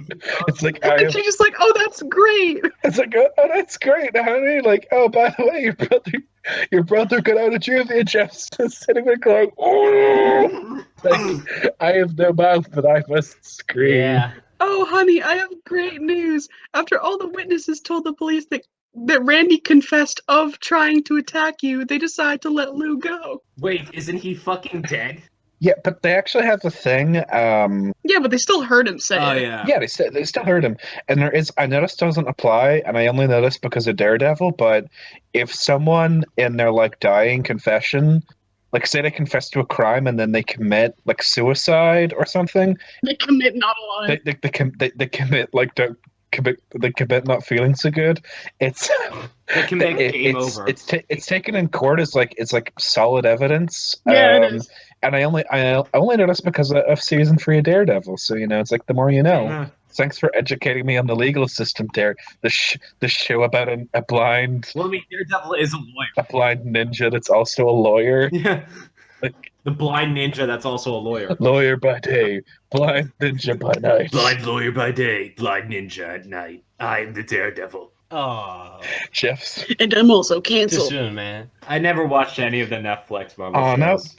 Speaker 5: It's like
Speaker 4: And she's just like, oh, that's great.
Speaker 5: it's like, oh, that's great, honey. Like, oh, by the way, your brother got out of juvie. And Jeff's just sitting there going, oh, like, I have no mouth, but I must scream.
Speaker 3: Yeah.
Speaker 4: Oh, honey, I have great news. After all the witnesses told the police that Randy confessed of trying to attack you, they decide to let Lou go.
Speaker 2: Wait, isn't he fucking dead?
Speaker 5: Yeah, but they actually have the thing.
Speaker 4: Yeah, but they still heard him say
Speaker 2: Oh
Speaker 4: it.
Speaker 2: yeah.
Speaker 5: Yeah, they still heard him, and there is. I noticed doesn't apply, and I only noticed because of Daredevil. But if someone in their like dying confession, like say they confess to a crime and then they commit like suicide or something,
Speaker 4: They commit not a lie.
Speaker 5: they commit like don't commit they commit not feeling so good. It's
Speaker 2: They can make game over.
Speaker 5: it's taken in court as like it's like solid evidence.
Speaker 4: Yeah, it is.
Speaker 5: And I only noticed because of season 3 of Daredevil. So you know, it's like the more you know.
Speaker 2: Yeah.
Speaker 5: Thanks for educating me on the legal system, Dare. The show about a blind
Speaker 2: Well, I mean, Daredevil is a lawyer.
Speaker 5: blind ninja that's also a lawyer.
Speaker 2: Yeah.
Speaker 5: Like
Speaker 2: The blind ninja that's also a lawyer.
Speaker 5: lawyer by day, blind ninja by night.
Speaker 2: Blind lawyer by day, blind ninja at night. I'm the Daredevil.
Speaker 3: Oh,
Speaker 5: Jeff's.
Speaker 4: And I'm also
Speaker 3: too
Speaker 4: canceled.
Speaker 3: soon, man.
Speaker 2: I never watched any of the Netflix Marvel
Speaker 5: Oh, now
Speaker 2: shows.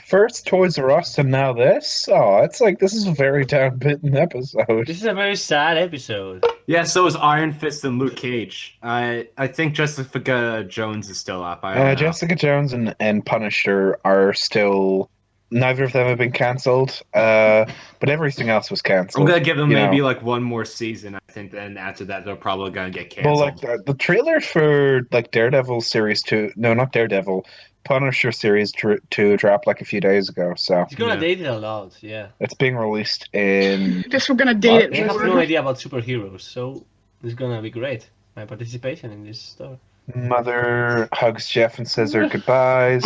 Speaker 5: first Toys R Us and now this. Oh, it's like this is a very downbitten episode.
Speaker 3: This is a very sad episode.
Speaker 2: Yeah, so is Iron Fist and Luke Cage. I think Jessica Jones is still up. I don't know.
Speaker 5: Jessica Jones and Punisher are still. Neither of them have been cancelled, but everything else was
Speaker 2: I'm
Speaker 5: cancelled.
Speaker 2: gonna give them
Speaker 5: you
Speaker 2: maybe
Speaker 5: know.
Speaker 2: like one more season. I think then after that they're probably gonna get
Speaker 5: Well,
Speaker 2: canceled.
Speaker 5: like the trailer for like Daredevil series 2, no, not Daredevil, Punisher series 2 dropped like a few days ago, so
Speaker 3: It's gonna
Speaker 2: Yeah.
Speaker 3: date it a lot, yeah.
Speaker 5: it's being released in.
Speaker 4: Guess we're gonna date
Speaker 3: They
Speaker 4: it
Speaker 3: have
Speaker 4: more.
Speaker 3: no idea about superheroes, so it's gonna be great. My participation in this story.
Speaker 5: Mother hugs Jeff and says her goodbyes.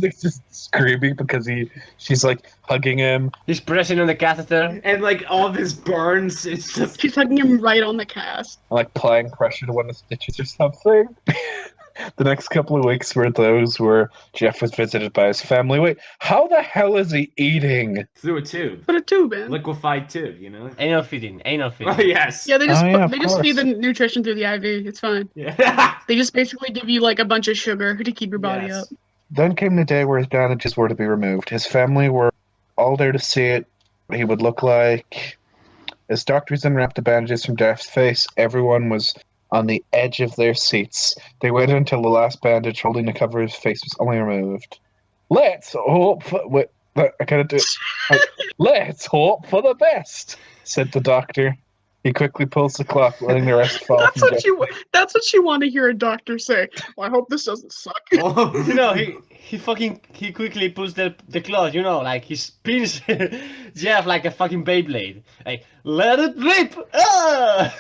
Speaker 5: He's just screaming because she's like hugging him.
Speaker 3: He's pressing on the catheter.
Speaker 2: And like all of his burns, it's just
Speaker 4: She's hugging him right on the cast.
Speaker 5: Like applying pressure to one of the stitches or something. The next couple of weeks were those where Jeff was visited by his family. Wait, how the hell is he eating?
Speaker 2: through a tube,
Speaker 4: Put a tube in.
Speaker 2: liquefied tube. You know.
Speaker 3: Anal feeding, anal feeding.
Speaker 2: Oh yes.
Speaker 4: Yeah, they just
Speaker 5: Oh, yeah, of
Speaker 4: they just feed the
Speaker 5: course.
Speaker 4: nutrition through the IV. It's fine.
Speaker 2: Yeah.
Speaker 4: They just basically give you like a bunch of sugar to keep your body
Speaker 2: Yes.
Speaker 4: up.
Speaker 5: Then came the day where his bandages were to be removed. His family were all there to see it. What he would look like. As doctors unwrapped the bandages from Jeff's face, everyone was on the edge of their seats. They waited until the last bandage holding the cover of his face was only removed. Let's hope for... Wait, I gotta do it. Let's hope for the best, said the doctor. He quickly pulls the cloth, letting the rest fall.
Speaker 4: That's
Speaker 5: from
Speaker 4: what
Speaker 5: Jeff.
Speaker 4: that's what you want to hear a doctor say. Well, I hope this doesn't suck.
Speaker 2: Oh.
Speaker 3: You know, he quickly pulls the cloth, you know, like he spins Jeff like a fucking Beyblade. Like, let it rip! Ah!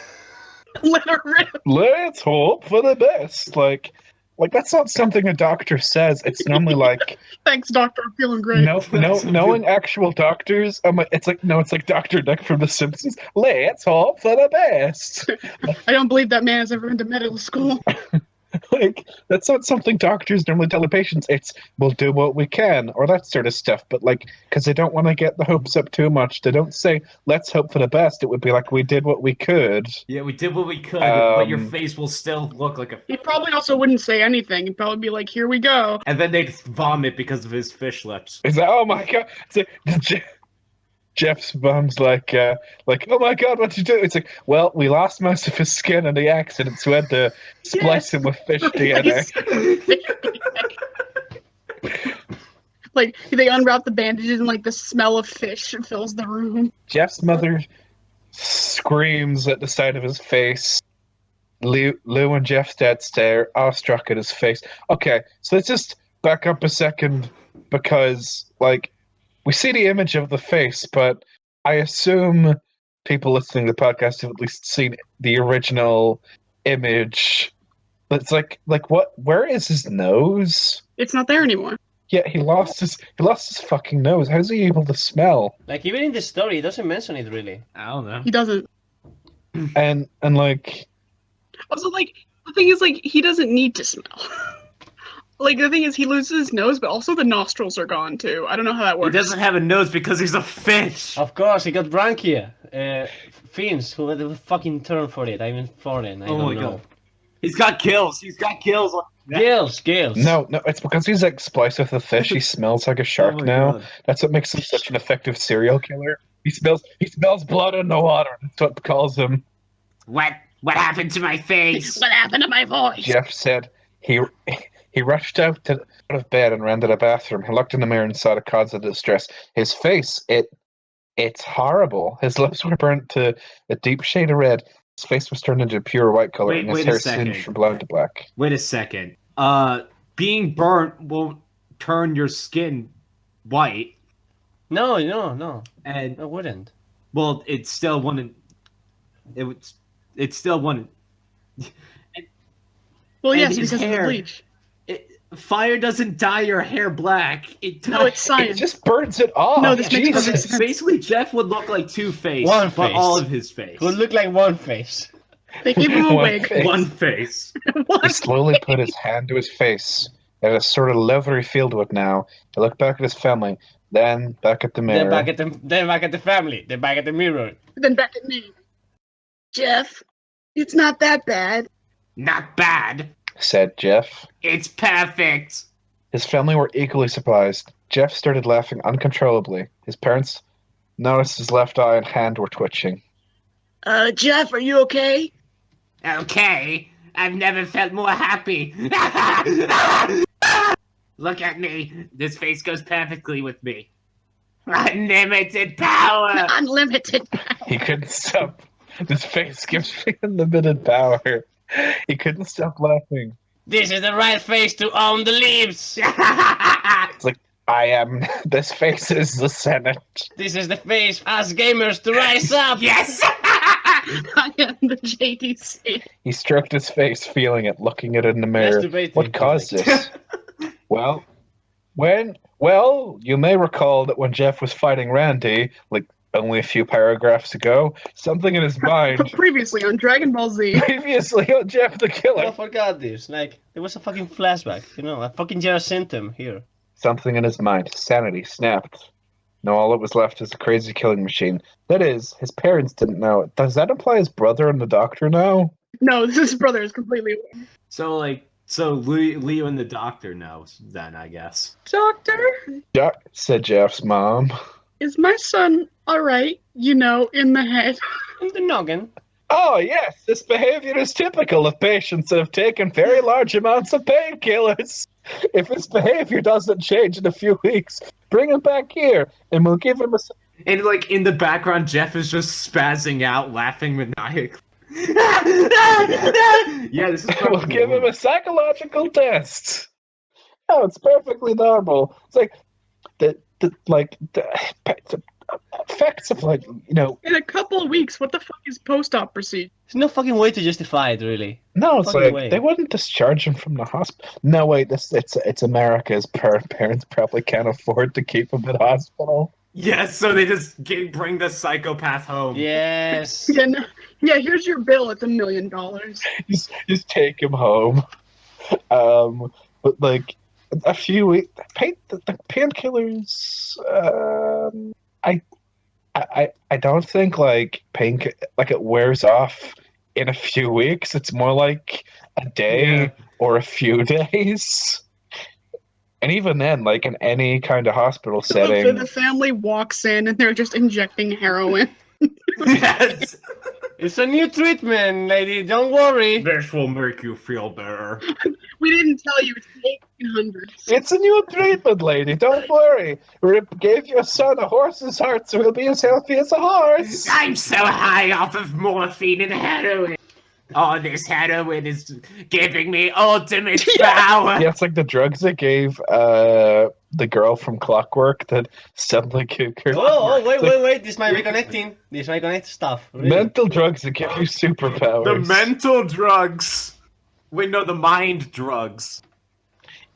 Speaker 4: Let her rip.
Speaker 5: Let's hope for the best. Like that's not something a doctor says. It's normally like
Speaker 4: Thanks, doctor. I'm feeling great.
Speaker 5: no, knowing actual doctors. It's like Dr. Nick from The Simpsons. Let's hope for the best.
Speaker 4: I don't believe that man has ever been to medical school.
Speaker 5: Like that's not something doctors normally tell their patients. It's we'll do what we can or that sort of stuff. But like because they don't want to get the hopes up too much, they don't say let's hope for the best. It would be like we did what we could.
Speaker 2: Yeah, we did what we could, but your
Speaker 5: Um,
Speaker 2: face will still look like a.
Speaker 4: He probably also wouldn't say anything. He'd probably be like, "Here we go."
Speaker 2: And then they'd vomit because of his fish lips.
Speaker 5: It's like oh my god. It's like, Jeff's mom's like oh my god, what'd you do? It's like, well, we lost most of his skin in the accident, so we had to splice him with fish DNA.
Speaker 4: Like they unwrap the bandages and like the smell of fish fills the room.
Speaker 5: Jeff's mother screams at the sight of his face. Lou and Jeff's dad stare, awestruck at his face. Okay, so let's just back up a second because, like, we see the image of the face, but I assume people listening to the podcast have at least seen the original image. It's like what? Where is his nose?
Speaker 4: It's not there anymore.
Speaker 5: Yeah, he lost his fucking nose. How's he able to smell?
Speaker 3: Like, even in the story, he doesn't mention it really.
Speaker 2: I don't know.
Speaker 4: He doesn't.
Speaker 5: And like,
Speaker 4: Also, like, the thing is, like, he doesn't need to smell. Like, the thing is, he loses his nose, but also the nostrils are gone, too. I don't know how that
Speaker 2: He
Speaker 4: works.
Speaker 2: doesn't have a nose because he's a fish.
Speaker 3: Of course, he got branchia. Fins, who had the fucking term for it? I mean, foreign. I
Speaker 2: Oh
Speaker 3: don't
Speaker 2: my
Speaker 3: know.
Speaker 2: God. He's got gills. He's got gills.
Speaker 3: Gills.
Speaker 5: no, it's because he's like spliced with a fish. He smells like a shark
Speaker 2: Oh my
Speaker 5: now.
Speaker 2: God.
Speaker 5: That's what makes him such an effective serial killer. He smells blood in the water. That's what calls him.
Speaker 6: What happened to my face?
Speaker 4: What happened to my voice?
Speaker 5: Jeff said he rushed out of bed and ran to the bathroom. He looked in the mirror and saw the cause of the distress. His face, it's horrible. His lips were burnt to a deep shade of red. His face was turned into a pure white color,
Speaker 2: Wait-
Speaker 5: and his
Speaker 2: wait a
Speaker 5: hair
Speaker 2: second.
Speaker 5: singed from blonde to black.
Speaker 2: Wait a second. Being burnt won't turn your skin white,
Speaker 3: No.
Speaker 2: and
Speaker 3: I wouldn't.
Speaker 2: well, it still wouldn't. It still wouldn't.
Speaker 4: Well,
Speaker 2: And
Speaker 4: yes,
Speaker 2: his
Speaker 4: because of
Speaker 2: hair.
Speaker 4: the bleach.
Speaker 2: Fire doesn't dye your hair black. It
Speaker 4: No, it's
Speaker 5: It
Speaker 4: science.
Speaker 5: just burns it off.
Speaker 4: No, this makes
Speaker 5: Jesus.
Speaker 4: perfect sense.
Speaker 2: Basically, Jeff would look like Two-Face,
Speaker 3: One
Speaker 2: but
Speaker 3: face.
Speaker 2: all of his face.
Speaker 3: Would look like one face.
Speaker 4: They gave him a
Speaker 5: One
Speaker 4: wig.
Speaker 5: face.
Speaker 2: One face.
Speaker 5: He slowly put his hand to his face. It had a sort of leathery feel to it now. He looked back at his family, then back at the mirror.
Speaker 3: Then back at the family. Then back at the mirror.
Speaker 4: Then back at me. Jeff, it's not that bad.
Speaker 6: Not bad.
Speaker 5: Said Jeff.
Speaker 6: It's perfect.
Speaker 5: His family were equally surprised. Jeff started laughing uncontrollably. His parents noticed his left eye and hand were twitching.
Speaker 4: Jeff, are you okay?
Speaker 6: Okay. I've never felt more happy. Look at me. This face goes perfectly with me. Unlimited power.
Speaker 4: Unlimited.
Speaker 5: He couldn't stop. His face gives me unlimited power. He couldn't stop laughing.
Speaker 3: This is the right face to own the leaves.
Speaker 5: It's like, I am. This face is the Senate.
Speaker 3: This is the face us gamers to rise up.
Speaker 6: Yes.
Speaker 4: I am the JDC.
Speaker 5: He stroked his face, feeling it, looking at it in the mirror.
Speaker 3: Masturbating.
Speaker 5: What caused this? Well, you may recall that when Jeff was fighting Randy, like only a few paragraphs ago, something in his mind
Speaker 4: Previously on Dragon Ball Z.
Speaker 5: previously on Jeff the
Speaker 3: I
Speaker 5: Killer.
Speaker 3: forgot this. Like, there was a fucking flashback. You know, a fucking Jera symptom here.
Speaker 5: Something in his mind. Sanity snapped. No, all that was left is a crazy killing machine. That is, his parents didn't know it. Does that imply his brother and the doctor know?
Speaker 4: No, his brother is completely.
Speaker 2: So Leo and the doctor knows then, I guess.
Speaker 4: Doctor,
Speaker 5: Said Jeff's mom.
Speaker 4: is my son alright? You know, in the head.
Speaker 3: In the noggin.
Speaker 5: Oh, yes, this behavior is typical of patients that have taken very large amounts of painkillers. If his behavior doesn't change in a few weeks, bring him back here, and we'll give him a...
Speaker 2: And like in the background, Jeff is just spazzing out, laughing maniacally. Yeah, this is
Speaker 5: We'll
Speaker 2: probably
Speaker 5: give him a psychological test. Oh, it's perfectly normal. It's like the effects of, like, you know.
Speaker 4: In a couple of weeks, what the fuck is post-op procedure?
Speaker 3: There's no fucking way to justify it, really.
Speaker 5: No, it's
Speaker 3: Fucking
Speaker 5: like
Speaker 3: way.
Speaker 5: they wouldn't discharge him from the hospital. No, wait, it's America's parents probably can't afford to keep him at hospital.
Speaker 2: Yes, so they just bring the psychopath home.
Speaker 3: Yes.
Speaker 4: Yeah, no, yeah, here's your bill. It's $1 million.
Speaker 5: Just take him home. But like a few weeks, the painkillers. I don't think like it wears off in a few weeks. It's more like a day
Speaker 2: Yeah.
Speaker 5: or a few days. And even then, like in any kind of hospital
Speaker 4: So
Speaker 5: setting,
Speaker 4: the family walks in and they're just injecting heroin.
Speaker 2: Yes.
Speaker 3: It's a new treatment, lady. Don't worry.
Speaker 2: This will make you feel better.
Speaker 4: We didn't tell you, it's the 1800s.
Speaker 5: it's a new treatment, lady. Don't worry. We gave your son a horse's heart, so he'll be as healthy as a horse.
Speaker 6: I'm so high off of morphine and heroin. Oh, this heroin is giving me ultimate power.
Speaker 5: Yeah, it's like the drugs they gave the girl from Clockwork that suddenly cooked her.
Speaker 3: Wait. This might be connecting. This might connect stuff. Really.
Speaker 5: Mental drugs that give you superpowers.
Speaker 2: The mental drugs. Wait, no, the mind drugs.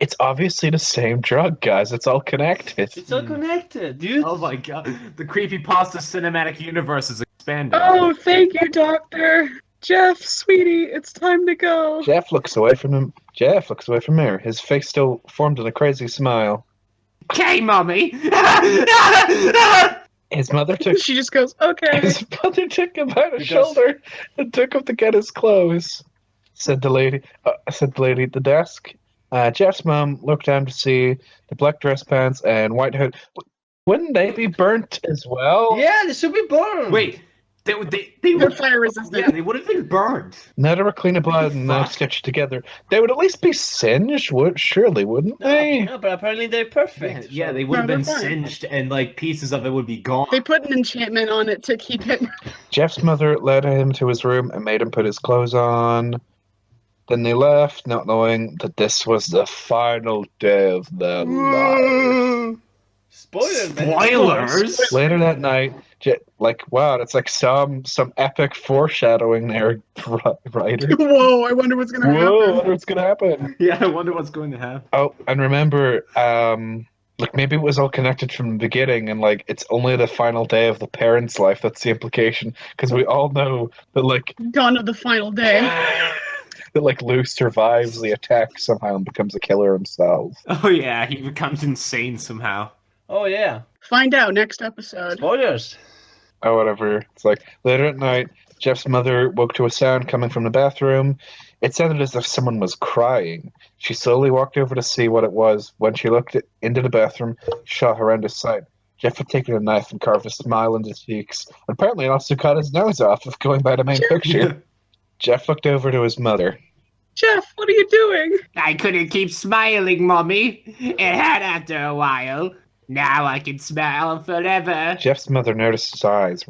Speaker 5: It's obviously the same drug, guys. It's all connected.
Speaker 3: It's all connected, dude.
Speaker 2: Oh my god. The Creepypasta cinematic universe is expanding.
Speaker 4: Oh, thank you, Doctor. Jeff, sweetie, it's time to go.
Speaker 5: Jeff looks away from him. Jeff looks away from her. His face still formed in a crazy smile.
Speaker 6: Okay, mommy.
Speaker 5: His mother took.
Speaker 4: She just goes, okay.
Speaker 5: His mother took him by the shoulder and took him to get his clothes. Said the lady. Said the lady at the desk. Jeff's mom looked down to see the black dress pants and white hood. Wouldn't they be burnt as well?
Speaker 3: Yeah, they should be burned.
Speaker 2: Wait, they
Speaker 4: They're
Speaker 2: were
Speaker 4: fire resistant.
Speaker 2: yeah, they would have been burned.
Speaker 5: Now they were clean of blood and now
Speaker 2: Fuck.
Speaker 5: stitched together. They would at least be singed, surely, wouldn't they?
Speaker 3: No, but apparently they're perfect.
Speaker 2: Yeah, they would have
Speaker 4: No,
Speaker 2: been
Speaker 4: they're fine.
Speaker 2: singed and like pieces of it would be gone.
Speaker 4: They put an enchantment on it to keep it.
Speaker 5: Jeff's mother led him to his room and made him put his clothes on. Then they left, not knowing that this was the final day of their lives.
Speaker 3: Spoilers. man.
Speaker 2: Spoilers.
Speaker 5: Later that night, wow, it's like some epic foreshadowing there, writer.
Speaker 4: Whoa, I wonder what's gonna
Speaker 5: Whoa, I
Speaker 4: happen.
Speaker 5: wonder what's gonna happen.
Speaker 2: Yeah, I wonder what's going to happen.
Speaker 5: Oh, and remember, like maybe it was all connected from the beginning, and like it's only the final day of the parent's life. That's the implication, because we all know that like
Speaker 4: Dawn of the final day.
Speaker 5: that like Lou survives the attack somehow and becomes a killer himself.
Speaker 2: Oh yeah, he becomes insane somehow.
Speaker 3: Oh yeah.
Speaker 4: Find out next episode.
Speaker 3: Spoilers.
Speaker 5: Oh, whatever. It's like later at night, Jeff's mother woke to a sound coming from the bathroom. It sounded as if someone was crying. She slowly walked over to see what it was. When she looked into the bathroom, she saw a horrendous sight. Jeff had taken a knife and carved a smile into his cheeks. Apparently, it also cut his nose off, if going by the main picture. Jeff looked over to his mother.
Speaker 4: Jeff, what are you doing?
Speaker 6: I couldn't keep smiling, mommy. It had after a while. Now I can smile forever.
Speaker 5: Jeff's mother noticed his eyes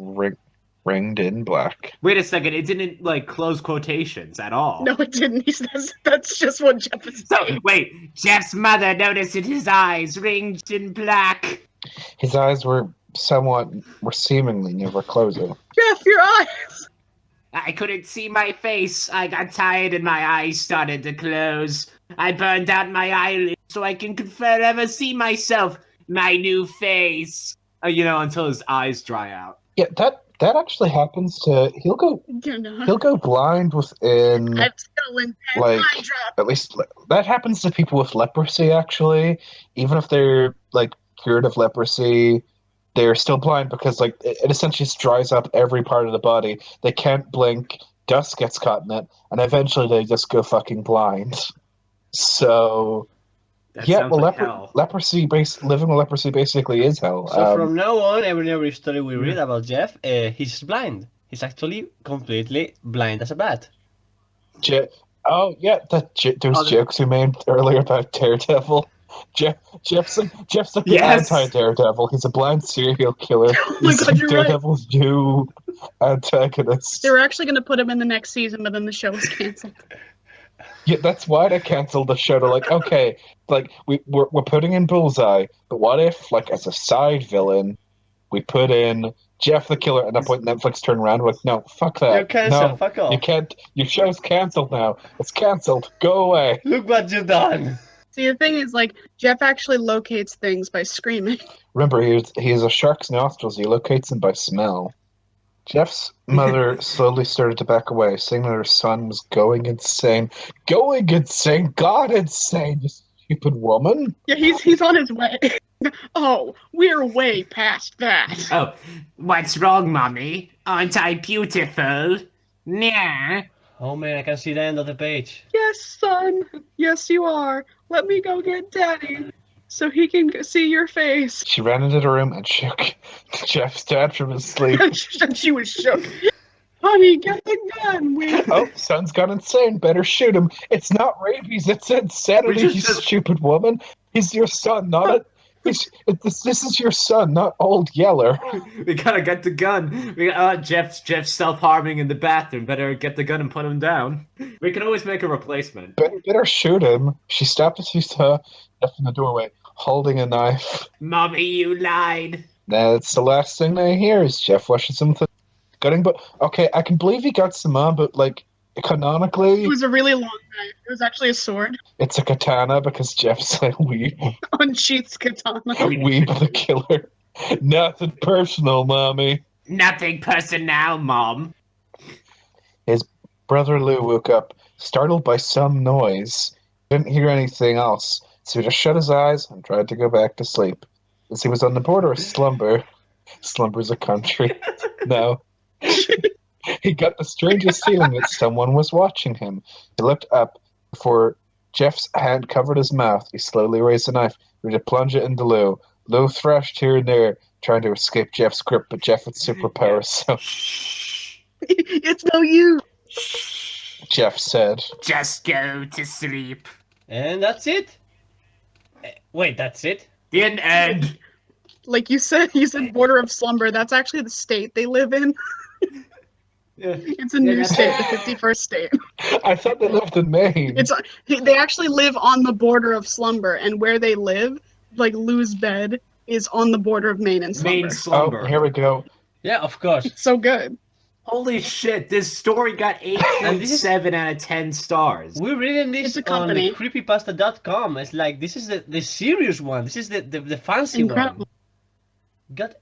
Speaker 5: ringed in black.
Speaker 2: Wait a second, it didn't like close quotations at all.
Speaker 4: No, it didn't. He says that's just what Jeff is
Speaker 6: So,
Speaker 4: saying.
Speaker 6: wait, Jeff's mother noticed that his eyes ringed in black.
Speaker 5: His eyes were seemingly never closing.
Speaker 4: Jeff, your eyes.
Speaker 6: I couldn't see my face. I got tired and my eyes started to close. I burned out my eyelids so I can forever see myself, my new face.
Speaker 2: Until his eyes dry out.
Speaker 5: Yeah, that actually happens to he'll go blind within
Speaker 4: I've still intense
Speaker 5: like
Speaker 4: eye drop.
Speaker 5: at least that happens to people with leprosy actually. Even if they're like cured of leprosy, they're still blind because like it essentially just dries up every part of the body. They can't blink, dust gets caught in it, and eventually they just go fucking blind. So
Speaker 2: That
Speaker 5: yeah,
Speaker 2: sounds
Speaker 5: well,
Speaker 2: like hell.
Speaker 5: living with leprosy basically is hell.
Speaker 3: So from now on, every story we read about Jeff, he's blind. He's actually completely blind as a bat.
Speaker 5: Oh yeah, those jokes we made earlier about Daredevil. Jeff's like the
Speaker 2: Yes!
Speaker 5: anti-Daredevil. He's a blind serial killer.
Speaker 4: Oh my
Speaker 5: He's
Speaker 4: God, you're right.
Speaker 5: Daredevil's new antagonist.
Speaker 4: They were actually going to put him in the next season, but then the show was canceled.
Speaker 5: Yeah, that's why they canceled the show. They're like, okay, like we're putting in Bullseye, but what if, like, as a side villain, we put in Jeff the Killer? At that point, Netflix turned around and like, no, fuck that.
Speaker 3: You're cancelled.
Speaker 5: No,
Speaker 3: Fuck off.
Speaker 5: you can't. Your show's canceled now. It's canceled. Go away.
Speaker 3: Look what you've done.
Speaker 4: See, the thing is, like, Jeff actually locates things by screaming.
Speaker 5: Remember, he has a shark's nostrils. He locates them by smell. Jeff's mother slowly started to back away, saying that her son was going insane. Going insane? God insane, you stupid woman.
Speaker 4: Yeah, he's on his way. Oh, we're way past that.
Speaker 6: Oh, what's wrong, mommy? Aren't I beautiful? Yeah.
Speaker 3: Oh man, I can see the end of the page.
Speaker 4: Yes, son. Yes, you are. Let me go get Daddy so he can see your face.
Speaker 5: She ran into the room and shook Jeff's dad from his sleep.
Speaker 4: She was shook. Honey, get the gun.
Speaker 5: Oh, son's gone insane. Better shoot him. It's not rabies. It's insanity,
Speaker 2: We
Speaker 5: you
Speaker 2: just-
Speaker 5: stupid woman. He's your son, not This is your son, not Old Yeller.
Speaker 2: We gotta get the gun. Jeff's self-harming in the bathroom. Better get the gun and put him down. We can always make a replacement.
Speaker 5: Better shoot him. She stopped as she saw Jeff in the doorway, holding a knife.
Speaker 6: Mommy, you lied.
Speaker 5: That's the last thing I hear is Jeff watching something gutting. But okay, I can believe he got some on, but like canonically,
Speaker 4: It was a really long knife. It was actually a sword.
Speaker 5: it's a katana because Jeff's like
Speaker 4: Unsheathed katana.
Speaker 5: Weeb the killer. Nothing personal, mommy.
Speaker 6: Nothing personal, Mom.
Speaker 5: His brother Lou woke up, startled by some noise. Didn't hear anything else, so he just shut his eyes and tried to go back to sleep. As he was on the border of slumber, slumber's a country. No. He got the strangest feeling that someone was watching him. He looked up. Before Jeff's hand covered his mouth, he slowly raised the knife, ready to plunge it into Lou. Lou thrashed here and there, trying to escape Jeff's grip, but Jeff had superpowers, so
Speaker 4: It's no use.
Speaker 5: Jeff said.
Speaker 6: Just go to sleep.
Speaker 3: And that's it. Wait, that's it?
Speaker 6: The end.
Speaker 4: Like you said border of slumber. That's actually the state they live in.
Speaker 2: Yeah.
Speaker 4: It's a new state, the 51st state.
Speaker 5: I thought they lived in Maine.
Speaker 4: They actually live on the border of slumber, and where they live, like Lou's bed, is on the border of Maine and slumber.
Speaker 2: Main slumber.
Speaker 5: Oh, here we go.
Speaker 3: Yeah, of course.
Speaker 4: It's so good.
Speaker 2: Holy shit! This story got 8.7 out of 10 stars.
Speaker 3: We're reading this
Speaker 4: It's a
Speaker 3: on
Speaker 4: company.
Speaker 3: creepypasta.com. It's like, this is the serious one. This is the fancy
Speaker 4: Incredible.
Speaker 3: one. Got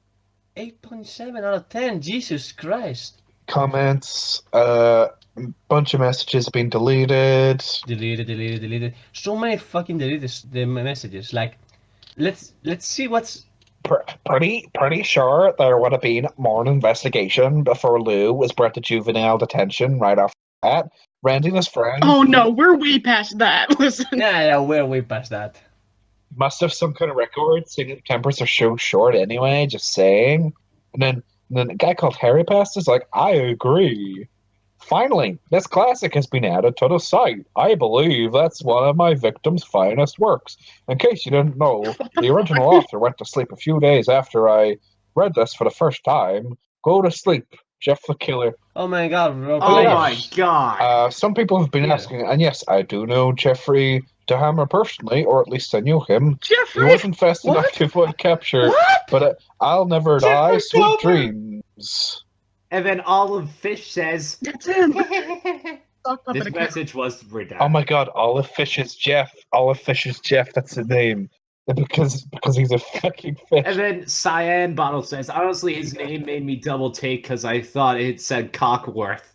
Speaker 3: 8.7 out of 10. Jesus Christ.
Speaker 5: Comments, bunch of messages being deleted.
Speaker 3: Deleted. So many fucking deleted the messages. Like, let's see what's...
Speaker 5: Pretty sure there would have been more investigation before Lou was brought to juvenile detention right after that. Randy and his friend
Speaker 4: Oh no, we're way past that. Listen.
Speaker 3: Yeah, we're way past that.
Speaker 5: must have some kind of record saying that tempers are so short anyway, just saying. And then a guy called Creepypasta is like, I agree. Finally, this classic has been added to the site. I believe that's one of my victim's finest works. In case you didn't know, the original author went to sleep a few days after I read this for the first time. Go to sleep, Jeff the Killer.
Speaker 3: Oh my god, bro.
Speaker 2: Oh
Speaker 3: please.
Speaker 2: my god.
Speaker 5: Some people have been
Speaker 3: Yeah.
Speaker 5: asking, and yes, I do know Jeffrey DeHammer personally, or at least I knew him. He
Speaker 4: Jeffrey!
Speaker 5: wasn't fast enough
Speaker 3: What?
Speaker 5: to avoid capture,
Speaker 3: What?
Speaker 5: but I'll never die.
Speaker 2: Jeffrey
Speaker 5: Sweet
Speaker 2: Dahmer!
Speaker 5: dreams.
Speaker 2: And then Olive Fish says,
Speaker 4: That's him.
Speaker 2: this
Speaker 4: Sock puppet account.
Speaker 2: message was redacted.
Speaker 5: Oh my god, Olive Fish is Jeff. Olive Fish is Jeff, that's the name. Because he's a fucking fish.
Speaker 2: And then Cyan Bottle says, honestly, his name made me double take because I thought it said Cockworth.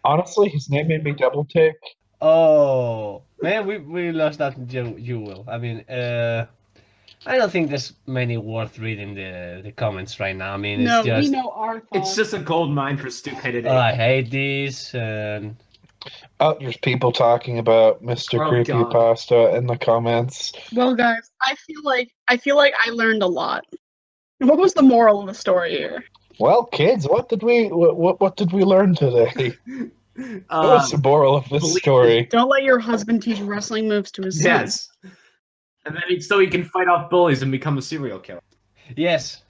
Speaker 5: Honestly, his name made me double take.
Speaker 3: Oh, man, we lost that jewel. I mean, I don't think there's many worth reading the comments right now. I mean, it's
Speaker 4: No,
Speaker 3: just,
Speaker 4: we know our thoughts.
Speaker 2: It's just a gold mine for stupidity.
Speaker 3: I hate this, and
Speaker 5: Oh, there's people talking about Mr.
Speaker 2: Oh,
Speaker 5: Creepypasta in the comments.
Speaker 4: Well, guys, I feel like I learned a lot. What was the moral of the story here?
Speaker 5: Well, kids, what did we learn today? What's the moral of this
Speaker 2: believe-
Speaker 5: story?
Speaker 4: Don't let your husband teach wrestling moves to his son.
Speaker 2: Yes. And then so he can fight off bullies and become a serial killer.
Speaker 3: yes.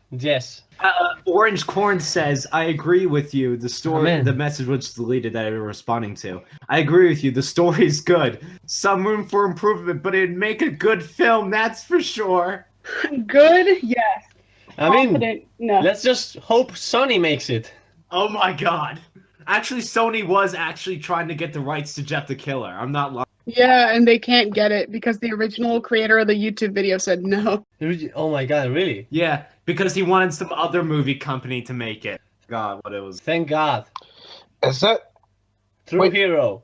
Speaker 2: Orange Corn says, I agree with you. The story,
Speaker 3: Amen.
Speaker 2: the message was deleted that I was responding to. I agree with you. The story is good. Some room for improvement, but it'd make a good film, that's for sure.
Speaker 4: Good? Yes.
Speaker 3: I mean,
Speaker 4: Confident? No.
Speaker 3: let's just hope Sony makes it.
Speaker 2: Oh my god. Actually, Sony was actually trying to get the rights to Jeff the Killer. I'm not lying.
Speaker 4: Yeah, and they can't get it because the original creator of the YouTube video said no.
Speaker 3: Oh my god, really?
Speaker 2: Yeah, because he wanted some other movie company to make it. God, what it was.
Speaker 3: Thank God.
Speaker 5: Is that
Speaker 3: True
Speaker 5: Wait.
Speaker 3: hero,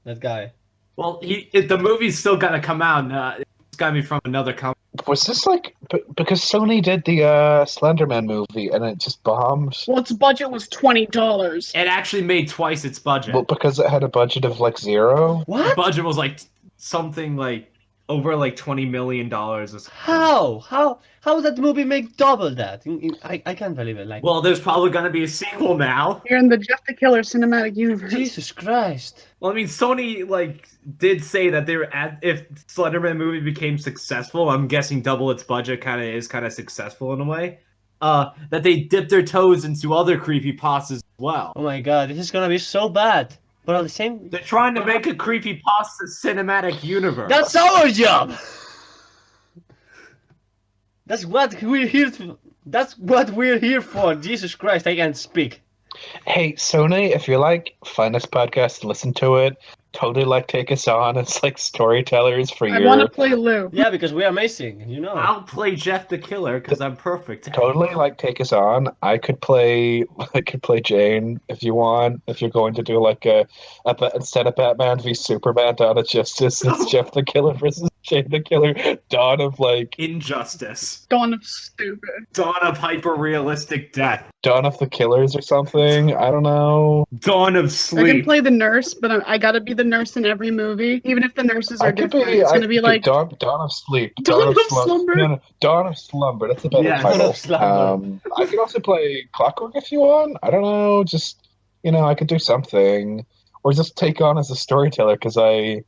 Speaker 3: that guy.
Speaker 2: Well, the movie's still gotta come out. It's gotta be from another company.
Speaker 5: was this like because Sony did the Slenderman movie and it just bombed?
Speaker 4: Well, its budget was $20.
Speaker 2: It actually made twice its budget.
Speaker 5: Well, because it had a budget of like 0.
Speaker 2: The
Speaker 3: What?
Speaker 2: budget was like something like over like $20 million.
Speaker 3: How that movie make double that? I can't believe it. Like,
Speaker 2: Well, there's probably gonna be a sequel now.
Speaker 4: You're in the Jeff the Killer cinematic universe.
Speaker 3: Jesus Christ.
Speaker 2: Well, I mean, Sony did say that if Slenderman movie became successful, I'm guessing double its budget kind of successful in a way. That they dip their toes into other creepypastas as well.
Speaker 3: Oh my god, this is gonna be so bad. But at the same,
Speaker 2: They're trying to make a creepypasta cinematic universe.
Speaker 3: that's our job. That's what we're here to. That's what we're here for. Jesus Christ, I can't speak.
Speaker 5: Hey, Sony, if you find this podcast and listen to it, totally take us on as storytellers for
Speaker 4: I
Speaker 5: your.
Speaker 4: want to play Lou.
Speaker 3: Yeah, because we're amazing, you know.
Speaker 2: I'll play Jeff the Killer because I'm perfect.
Speaker 5: Totally take us on. I could play Jane if you want. If you're going to do instead of Batman v Superman, Dawn of Justice, it's Jeff the Killer versus Jane the Killer. Dawn of
Speaker 2: Injustice.
Speaker 4: Dawn of Stupid.
Speaker 2: Dawn of hyper-realistic death.
Speaker 5: Dawn of the Killers or something. I don't know.
Speaker 2: Dawn of
Speaker 4: I can
Speaker 2: sleep.
Speaker 4: play the nurse, but I gotta be the nurse in every movie. Even if the nurses are different, it's gonna be like
Speaker 5: Dawn of Sleep.
Speaker 4: Dawn of Slumber?
Speaker 5: No, Dawn of Slumber. That's a better
Speaker 2: Yeah,
Speaker 5: title.
Speaker 3: Dawn of Slumber.
Speaker 5: I could also play Clockwork if you want. I don't know. Just I could do something, or just take on as a storyteller because it's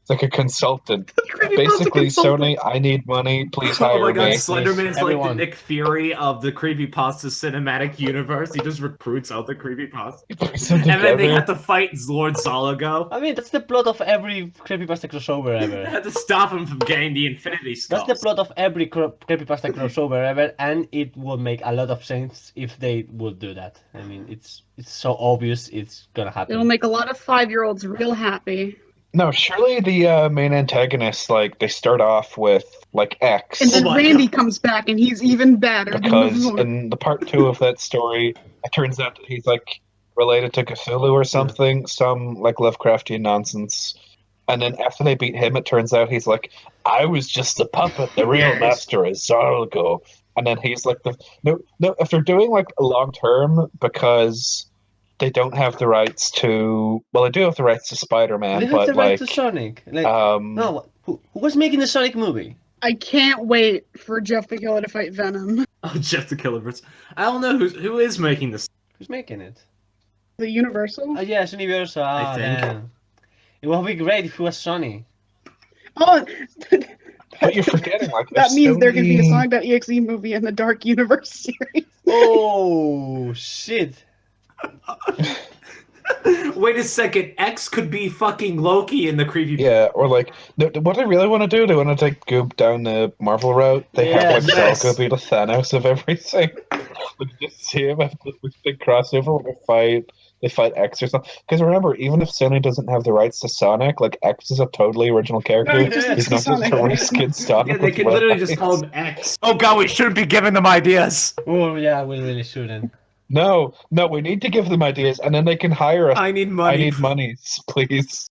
Speaker 5: like a consultant. Basically, Sony, I need money. Please hire
Speaker 2: Oh my god,
Speaker 5: me.
Speaker 2: Slenderman's like the
Speaker 3: Everyone.
Speaker 2: Nick Fury of the creepypasta cinematic universe. He just recruits other creepypastas. And then they have to fight Lord Zalago.
Speaker 3: I mean, that's the plot of every creepypasta crossover
Speaker 2: They
Speaker 3: ever.
Speaker 2: had to stop him from getting the Infinity Stones.
Speaker 3: That's the plot of every creepypasta crossover ever, and it would make a lot of sense if they would do that. I mean, it's so obvious it's gonna happen.
Speaker 4: it'll make a lot of 5-year-olds real happy.
Speaker 5: No, surely the main antagonists, they start off with X.
Speaker 4: And then
Speaker 2: my
Speaker 4: Randy
Speaker 2: God.
Speaker 4: comes back and he's even badder
Speaker 5: Because
Speaker 4: than before.
Speaker 5: in the part 2 of that story, it turns out that he's related to Cthulhu or something, some Lovecraftian nonsense. And then after they beat him, it turns out he's I was just a puppet. The real
Speaker 2: Yes.
Speaker 5: master is Zargo. And then he's no. If they're doing long term, because they don't have the rights to. Well, they do have the rights to Spider-Man,
Speaker 3: They have
Speaker 5: but
Speaker 3: the right to Sonic. No, who was making the Sonic movie?
Speaker 4: I can't wait for Jeff the Killer to fight Venom.
Speaker 2: Oh, Jeff the Killer versus... I don't know who is making this.
Speaker 3: Who's making it?
Speaker 4: The Universal?
Speaker 3: Oh yes, Universal.
Speaker 2: I think.
Speaker 3: Damn. It would be great if it was Sony.
Speaker 4: Oh,
Speaker 5: But you're forgetting
Speaker 4: that means there can be a
Speaker 5: Sony-
Speaker 4: Sonic.exe movie in the Dark Universe series.
Speaker 3: Oh shit!
Speaker 2: Wait a second, X could be fucking Loki in the creepy...
Speaker 5: Yeah, or no, what I really want to do, they want to go down the Marvel route. They have
Speaker 2: Yes.
Speaker 5: Zargo be the Thanos of everything. Just see him have this big crossover where they fight X or something. Because remember, even if Sony doesn't have the rights to Sonic, X is a totally original character.
Speaker 4: No, he just
Speaker 5: He's not
Speaker 4: looks
Speaker 5: just
Speaker 4: like
Speaker 5: a
Speaker 4: Sonic.
Speaker 5: reskin Sonic.
Speaker 2: Yeah, they
Speaker 5: with
Speaker 2: can
Speaker 5: web
Speaker 2: literally just
Speaker 5: eyes.
Speaker 2: call him X. Oh god, we shouldn't be giving them ideas.
Speaker 3: Oh yeah, we really shouldn't.
Speaker 5: No, we need to give them ideas, and then they can hire us.
Speaker 2: I need money.
Speaker 5: I need money, please.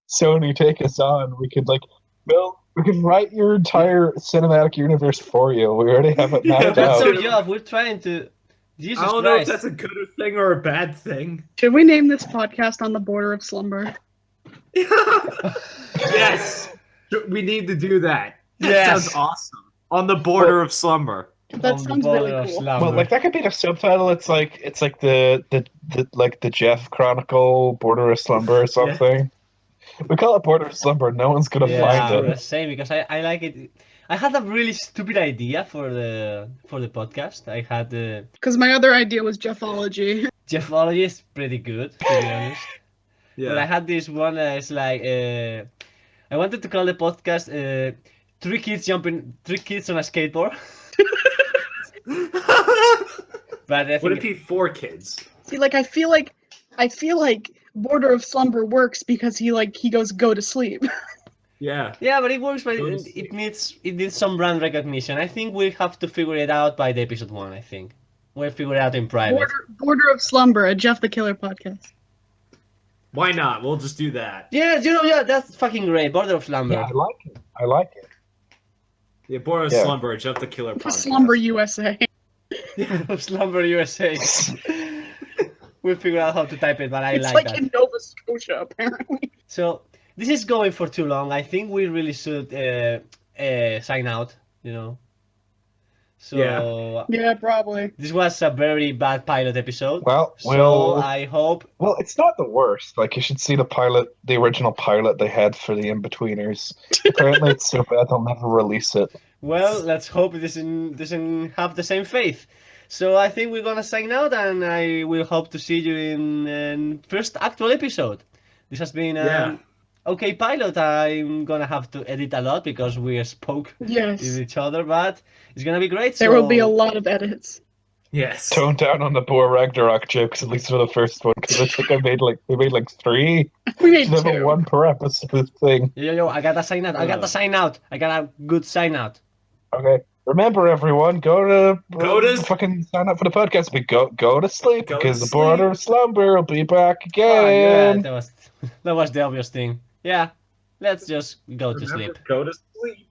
Speaker 5: Sony, take us on. We could we can write your entire cinematic universe for you. We already have it
Speaker 2: Yeah,
Speaker 5: mapped
Speaker 3: That's
Speaker 5: out.
Speaker 3: our job. We're trying to. Jesus
Speaker 2: I don't know if
Speaker 3: Christ!
Speaker 2: that's a good thing or a bad thing.
Speaker 4: Should we name this podcast On the Border of Slumber?
Speaker 2: Yes, we need to do that. That
Speaker 3: Yes.
Speaker 2: sounds awesome. On the border of slumber.
Speaker 4: That
Speaker 3: On the
Speaker 4: sounds
Speaker 3: border
Speaker 4: really
Speaker 3: of
Speaker 4: cool.
Speaker 3: slumber.
Speaker 5: Well, that could be the subtitle. It's the Jeff Chronicle Border of Slumber or something. We call it Border of Slumber. No one's gonna
Speaker 3: yeah,
Speaker 5: find
Speaker 3: the
Speaker 5: it.
Speaker 3: same because I like it. I had a really stupid idea for the podcast. I had the
Speaker 4: Because my other idea was Jeffology.
Speaker 3: Jeffology is pretty good, to be honest. But I
Speaker 2: Yeah.
Speaker 3: had this one. It's I wanted to call the podcast three kids on a skateboard. But I
Speaker 2: Would it
Speaker 3: think
Speaker 2: be 4 kids?
Speaker 4: See, I feel like Border of Slumber works because he goes go to sleep.
Speaker 2: Yeah.
Speaker 3: yeah, but it works. But
Speaker 2: Go to
Speaker 3: it
Speaker 2: sleep.
Speaker 3: needs some brand recognition. I think we have to figure it out by the episode 1. I think we'll figure it out in private.
Speaker 4: Border of Slumber, a Jeff the Killer podcast.
Speaker 2: Why not? We'll just do that.
Speaker 3: Yeah, yeah, that's fucking great. Border of Slumber.
Speaker 5: Yeah, I like it.
Speaker 2: Yeah, border of
Speaker 5: Yeah.
Speaker 2: slumber, Jeff the Killer podcast.
Speaker 4: Slumber USA.
Speaker 3: Slumber USA. We'll figure out how to type it, but I
Speaker 4: It's
Speaker 3: like
Speaker 4: like
Speaker 3: that.
Speaker 4: in Nova Scotia, apparently.
Speaker 3: So this is going for too long. I think we really should sign out. You know. So
Speaker 4: Yeah, probably.
Speaker 3: this was a very bad pilot episode.
Speaker 5: Well,
Speaker 3: So I hope.
Speaker 5: Well, it's not the worst. Like, you should see the original pilot they had for the In-Betweeners. Apparently, it's so bad they'll never release it.
Speaker 3: Well, let's hope it doesn't have the same faith. So I think we're gonna sign out, and I will hope to see you in first actual episode. This has been okay pilot. I'm gonna have to edit a lot because we spoke
Speaker 4: Yes.
Speaker 3: with each other, but it's gonna be great.
Speaker 4: There will be a lot of edits.
Speaker 2: Yes.
Speaker 5: Tone down on the Boar Ragnarok jokes, at least for the first one, because I think we made like 3.
Speaker 4: We made
Speaker 5: Never
Speaker 4: 2.
Speaker 5: one per episode thing.
Speaker 3: Yo, I gotta sign out. I got a good sign out.
Speaker 5: Okay. Remember, everyone, go to
Speaker 2: to-
Speaker 5: fucking sign up for the podcast. But go to sleep
Speaker 2: Go
Speaker 5: because
Speaker 2: to
Speaker 5: the Border Slumber will be back again.
Speaker 3: Yeah, that was the obvious thing. Yeah, let's just go to sleep.
Speaker 2: Go to sleep,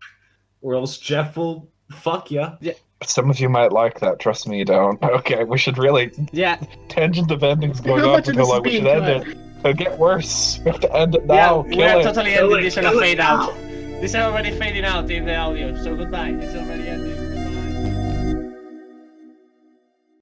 Speaker 2: or else Jeff will fuck ya.
Speaker 5: Some of you might like that. Trust me, you don't. Okay, we should really
Speaker 3: Yeah,
Speaker 5: tangent of endings going
Speaker 4: How
Speaker 5: on
Speaker 4: much
Speaker 5: for
Speaker 4: of
Speaker 5: too
Speaker 4: this is
Speaker 5: long. We
Speaker 4: being
Speaker 5: should end
Speaker 4: cut?
Speaker 5: it. It'll get worse. We have to end it
Speaker 3: yeah,
Speaker 5: now.
Speaker 3: we
Speaker 5: Kill
Speaker 3: are
Speaker 5: it.
Speaker 3: totally
Speaker 2: Kill
Speaker 3: ending
Speaker 2: it,
Speaker 3: this on a
Speaker 2: kill it
Speaker 3: fade
Speaker 2: now.
Speaker 3: out. This is already fading out in the audio, so goodbye. It's already ending.